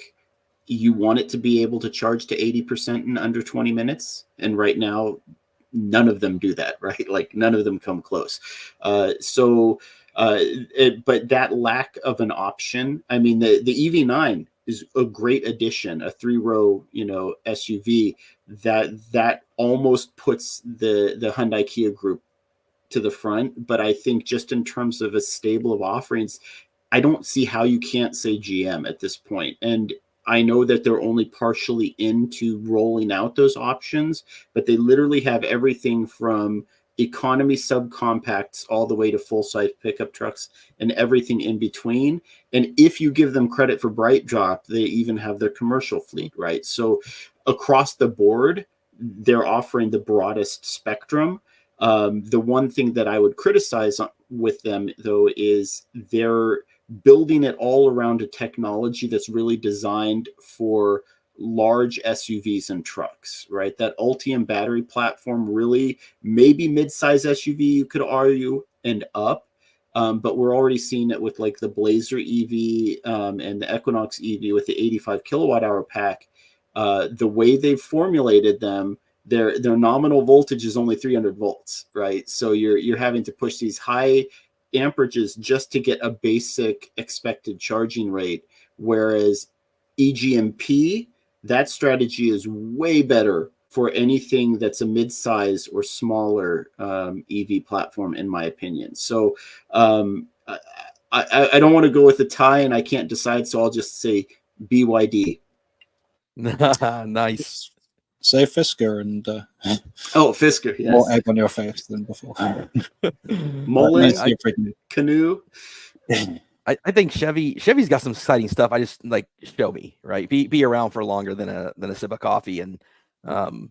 you want it to be able to charge to 80% in under 20 minutes. And right now, none of them do that, right? Like none of them come close. But that lack of an option, I mean, the EV9 is a great addition, a 3-row, SUV that almost puts the Hyundai Kia group to the front. But I think just in terms of a stable of offerings, I don't see how you can't say GM at this point. And I know that they're only partially into rolling out those options, but they literally have everything from economy subcompacts all the way to full-size pickup trucks and everything in between. And if you give them credit for BrightDrop, they even have their commercial fleet, right? So across the board, they're offering the broadest spectrum. The one thing that I would criticize with them, though, is they're building it all around a technology that's really designed for large SUVs and trucks, right? That Ultium battery platform really, maybe mid-size SUV, you could argue, and up. But we're already seeing it with like the Blazer EV and the Equinox EV with the 85 kilowatt hour pack. The way they've formulated them, their nominal voltage is only 300 volts, right? So you're having to push these high amperages just to get a basic expected charging rate, whereas EGMP, that strategy is way better for anything that's a mid-size or smaller EV platform, in my opinion. So I don't want to go with the tie, and I can't decide, so I'll just say BYD. Nice. Say Fisker and Fisker, yes. more egg on your face than before. Mullen, Let's see if we can- Canoe. I think Chevy's got some exciting stuff. I just like, show me, right? Be around for longer than a sip of coffee. And I mean,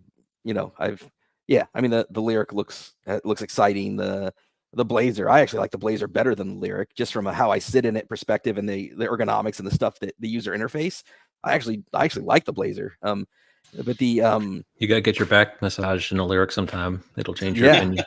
the Lyriq looks exciting. The Blazer, I actually like the Blazer better than the Lyriq, just from how I sit in it perspective and the ergonomics and the stuff, that the user interface. I actually like the Blazer. But the You gotta get your back massaged in a Lyriq sometime. It'll change your Yeah. opinion.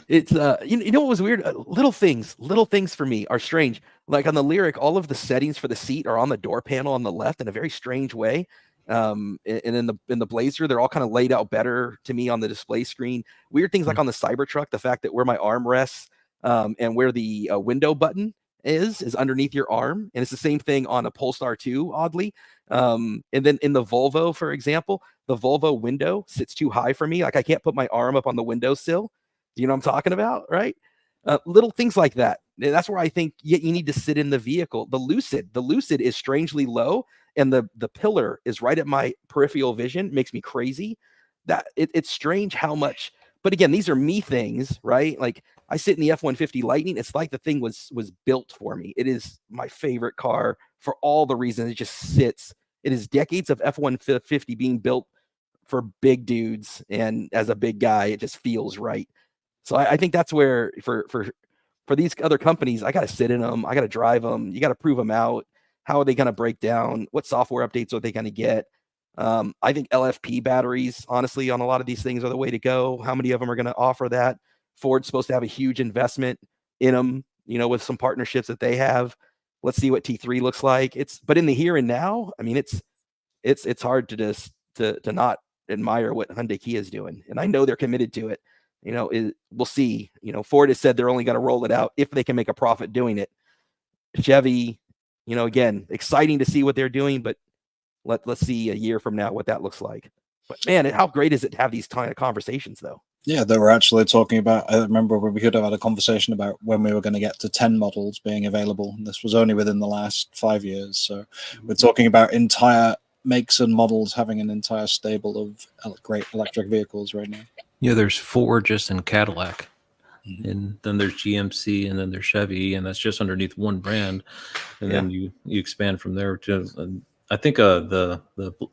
It's you know what was weird? Little things for me are strange. Like on the Lyriq, all of the settings for the seat are on the door panel on the left in a very strange way. And in the Blazer, they're all kind of laid out better to me on the display screen. Weird things like on the Cybertruck, the fact that where my arm rests and where the window button is underneath your arm, and it's the same thing on a Polestar 2, oddly. And then in the Volvo, for example, the Volvo window sits too high for me. Like I can't put my arm up on the windowsill. Do you know what I'm talking about, right? Little things like that. That's where I think you need to sit in the vehicle. The Lucid is strangely low, and the pillar is right at my peripheral vision. Makes me crazy. That it's strange how much. But again, these are me things, right? Like I sit in the F-150 Lightning. It's like the thing was built for me. It is my favorite car for all the reasons. It just sits. It is decades of F-150 being built for big dudes, and as a big guy, it just feels right. So I think that's where for these other companies, I got to sit in them. I got to drive them. You got to prove them out. How are they going to break down? What software updates are they going to get? I think LFP batteries, honestly, on a lot of these things are the way to go. How many of them are going to offer that? Ford's supposed to have a huge investment in them, with some partnerships that they have. Let's see what T3 looks like. But in the here and now, I mean, it's hard to just to not admire what Hyundai Kia is doing, and I know they're committed to it. We'll see. Ford has said they're only going to roll it out if they can make a profit doing it. Chevy, again, exciting to see what they're doing, but let's see a year from now what that looks like. But man, how great is it to have these kind of conversations, though? Yeah, they were actually talking about, I remember when we could have had a conversation about when we were going to get to 10 models being available. And this was only within the last 5 years. So we're talking about entire makes and models having an entire stable of great electric vehicles right now. Yeah, there's Ford just in Cadillac, and then there's GMC, and then there's Chevy, and that's just underneath one brand, and then you expand from there to. I think the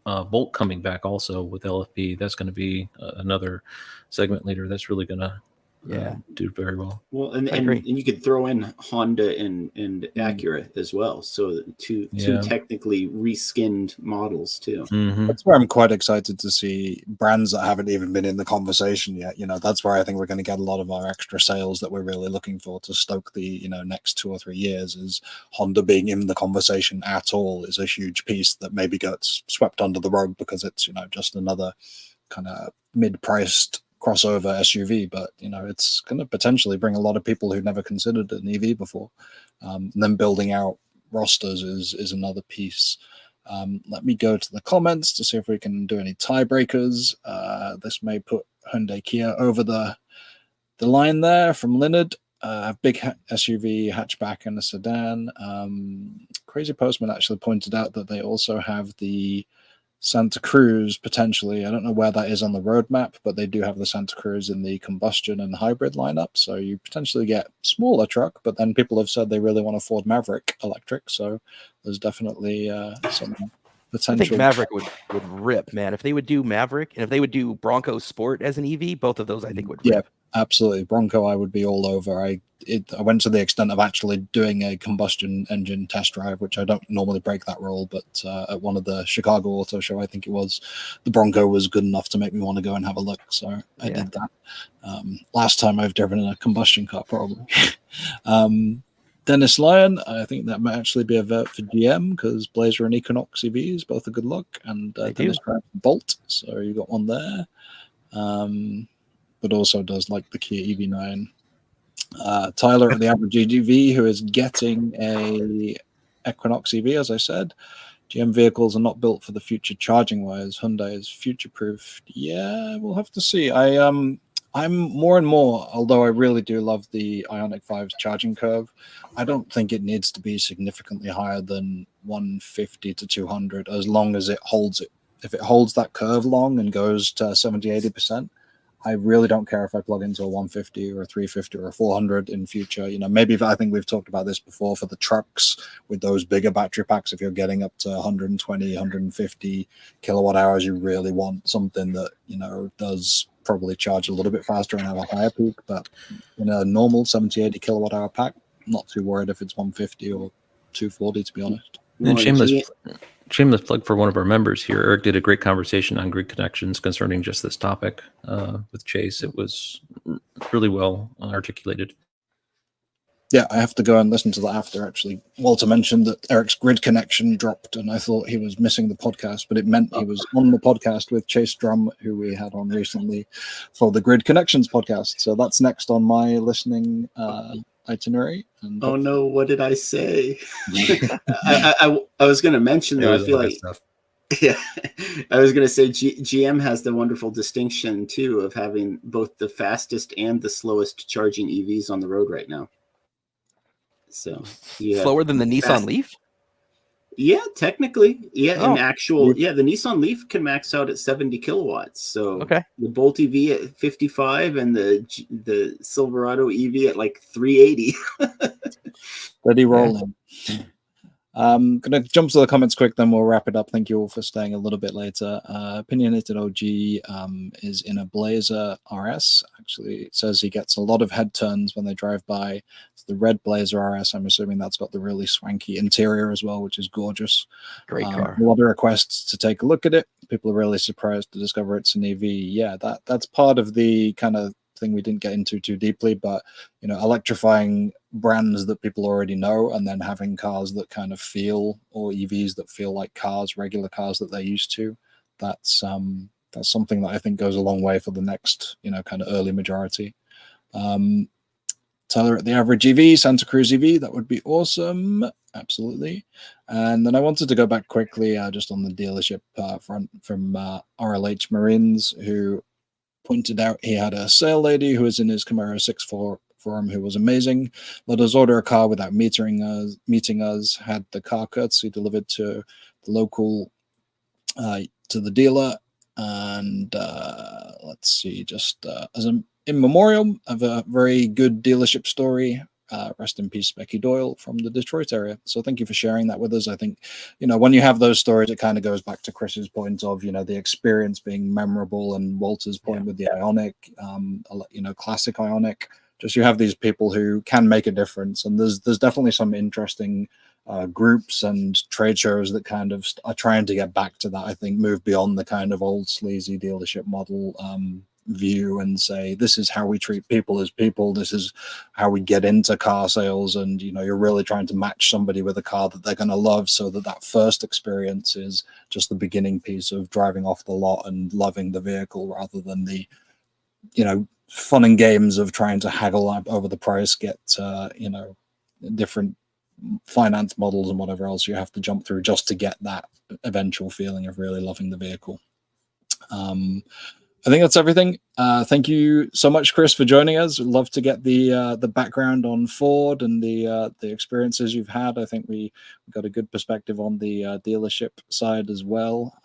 Bolt coming back also with LFP, that's going to be another segment leader that's really going to do very well. Well, and you could throw in Honda and Acura as well. So two technically reskinned models too. Mm-hmm. That's where I'm quite excited to see brands that haven't even been in the conversation yet. That's where I think we're going to get a lot of our extra sales that we're really looking for to stoke the next 2 or 3 years. Is Honda being in the conversation at all is a huge piece that maybe gets swept under the rug because it's just another kind of mid-priced crossover SUV, but it's going to potentially bring a lot of people who never considered an EV before, and then building out rosters is another piece. Let me go to the comments to see if we can do any tiebreakers. This may put Hyundai Kia over the line there from Leonard. Big SUV, hatchback, and a sedan. Crazy Postman actually pointed out that they also have the Santa Cruz potentially. I don't know where that is on the roadmap, but they do have the Santa Cruz in the combustion and hybrid lineup. So you potentially get smaller truck, but then people have said they really want a Ford Maverick electric. So there's definitely some potential. I think Maverick would rip, man. If they would do Maverick and if they would do Bronco Sport as an EV, both of those I think would rip. Yeah, absolutely. Bronco, I would be all over. I went to the extent of actually doing a combustion engine test drive, which I don't normally break that rule, but at one of the Chicago Auto Show, I think it was, the Bronco was good enough to make me want to go and have a look. So I did that. Last time I've driven in a combustion car, probably. Dennis Lyon, I think that might actually be a vert for GM because Blazer and Equinox EVs, both a good look. And Dennis drives Bolt, so you got one there. But also does like the Kia EV9. Tyler at the Average EV, who is getting a Equinox EV, as I said. GM vehicles are not built for the future charging wise. Hyundai is future-proofed. Yeah, we'll have to see. I'm more and more, although I really do love the Ioniq 5's charging curve, I don't think it needs to be significantly higher than 150 to 200 as long as it holds it. If it holds that curve long and goes to 70, 80%, I really don't care if I plug into a 150 or a 350 or a 400 in future. You know, maybe I think we've talked about this before for the trucks with those bigger battery packs. If you're getting up to 120, 150 kilowatt hours, you really want something that, you know, does probably charge a little bit faster and have a higher peak. But in a normal 70, 80 kilowatt hour pack, I'm not too worried if it's 150 or 240, to be honest. And shameless plug for one of our members here. Eric did a great conversation on grid connections concerning just this topic with Chase. It was really well articulated. Yeah, I have to go and listen to that after, actually. Walter mentioned that Eric's grid connection dropped, and I thought he was missing the podcast, but it meant he was on the podcast with Chase Drum, who we had on recently for the Grid Connections podcast. So that's next on my listening itinerary. And oh no, what did I say? I was going to mention that. I feel like stuff. Yeah, I was going to say GM has the wonderful distinction too of having both the fastest and the slowest charging EVs on the road right now. So slower than the Nissan Leaf? Yeah, technically. Yeah, in actual, the Nissan Leaf can max out at 70 kilowatts. So the Bolt EV at 55 and the Silverado EV at like 380. Steady rolling. I'm going to jump to the comments quick, then we'll wrap it up. Thank you all for staying a little bit later. Opinionated OG is in a Blazer RS. Actually, it says he gets a lot of head turns when they drive by. It's the red Blazer RS. I'm assuming that's got the really swanky interior as well, which is gorgeous. Great car. A lot of requests to take a look at it. People are really surprised to discover it's an EV. Yeah, that's part of the kind of thing we didn't get into too deeply, but you know, electrifying brands that people already know and then having cars that kind of feel, or EVs that feel like cars, regular cars that they're used to, that's something that I think goes a long way for the next, you know, kind of early majority. Tyler at the Average EV, Santa Cruz EV, that would be awesome. Absolutely. And then I wanted to go back quickly just on the dealership front from RLH Marines, who pointed out he had a sale lady who was in his Camaro 6 forum who was amazing. Let us order a car without meeting us, had the car courtesy delivered to the local, to the dealer. And let's see, just as an in memoriam of a very good dealership story. Rest in peace, Becky Doyle from the Detroit area. So thank you for sharing that with us. I think, you know, when you have those stories, it kind of goes back to Chris's point of, you know, the experience being memorable, and Walter's point with the Ioniq, you know, classic Ioniq. Just you have these people who can make a difference, and there's definitely some interesting groups and trade shows that kind of are trying to get back to that. I think move beyond the kind of old sleazy dealership model view and say, this is how we treat people as people, this is how we get into car sales, and you know, you're really trying to match somebody with a car that they're going to love, so that first experience is just the beginning piece of driving off the lot and loving the vehicle, rather than the, you know, fun and games of trying to haggle up over the price, get you know, different finance models and whatever else you have to jump through just to get that eventual feeling of really loving the vehicle. I think that's everything. Thank you so much, Chris, for joining us. We'd love to get the background on Ford and the experiences you've had. I think we got a good perspective on the dealership side as well.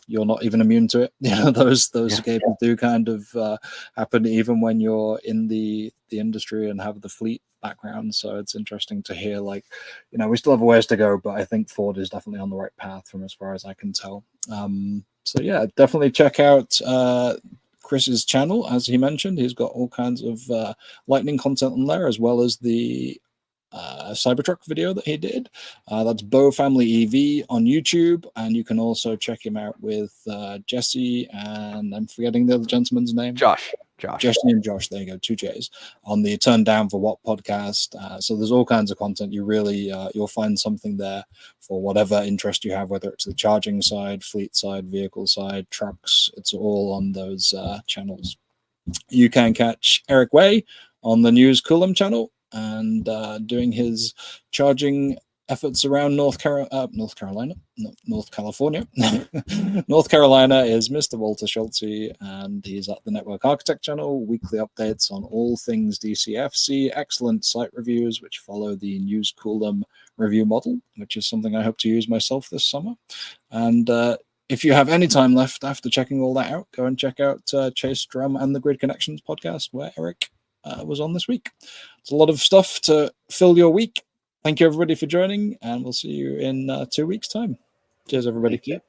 You're not even immune to it. Those escapes do kind of happen even when you're in the industry and have the fleet background. So it's interesting to hear, like, we still have a ways to go, but I think Ford is definitely on the right path from as far as I can tell. So yeah, definitely check out Chris's channel. As he mentioned, he's got all kinds of lightning content on there, as well as the Cybertruck video that he did. That's Bo Family EV on YouTube, and you can also check him out with Jesse, and I'm forgetting the other gentleman's name. Josh. Jesse and Josh, there you go, 2 J's, on the Turn Down for What podcast. So there's all kinds of content. You really, you'll find something there for whatever interest you have, whether it's the charging side, fleet side, vehicle side, trucks. It's all on those channels. You can catch Eric Way on the News Coolum channel and doing his charging efforts around North California. North Carolina is Mr. Walter Schulte, and he's at the Network Architect channel. Weekly updates on all things DCFC, excellent site reviews which follow the News Coolum review model, which is something I hope to use myself this summer. And if you have any time left after checking all that out, go and check out Chase Drum and the Grid Connections podcast, where Eric was on this week. It's a lot of stuff to fill your week. Thank you, everybody, for joining, and we'll see you in 2 weeks' time. Cheers, everybody. Thank you.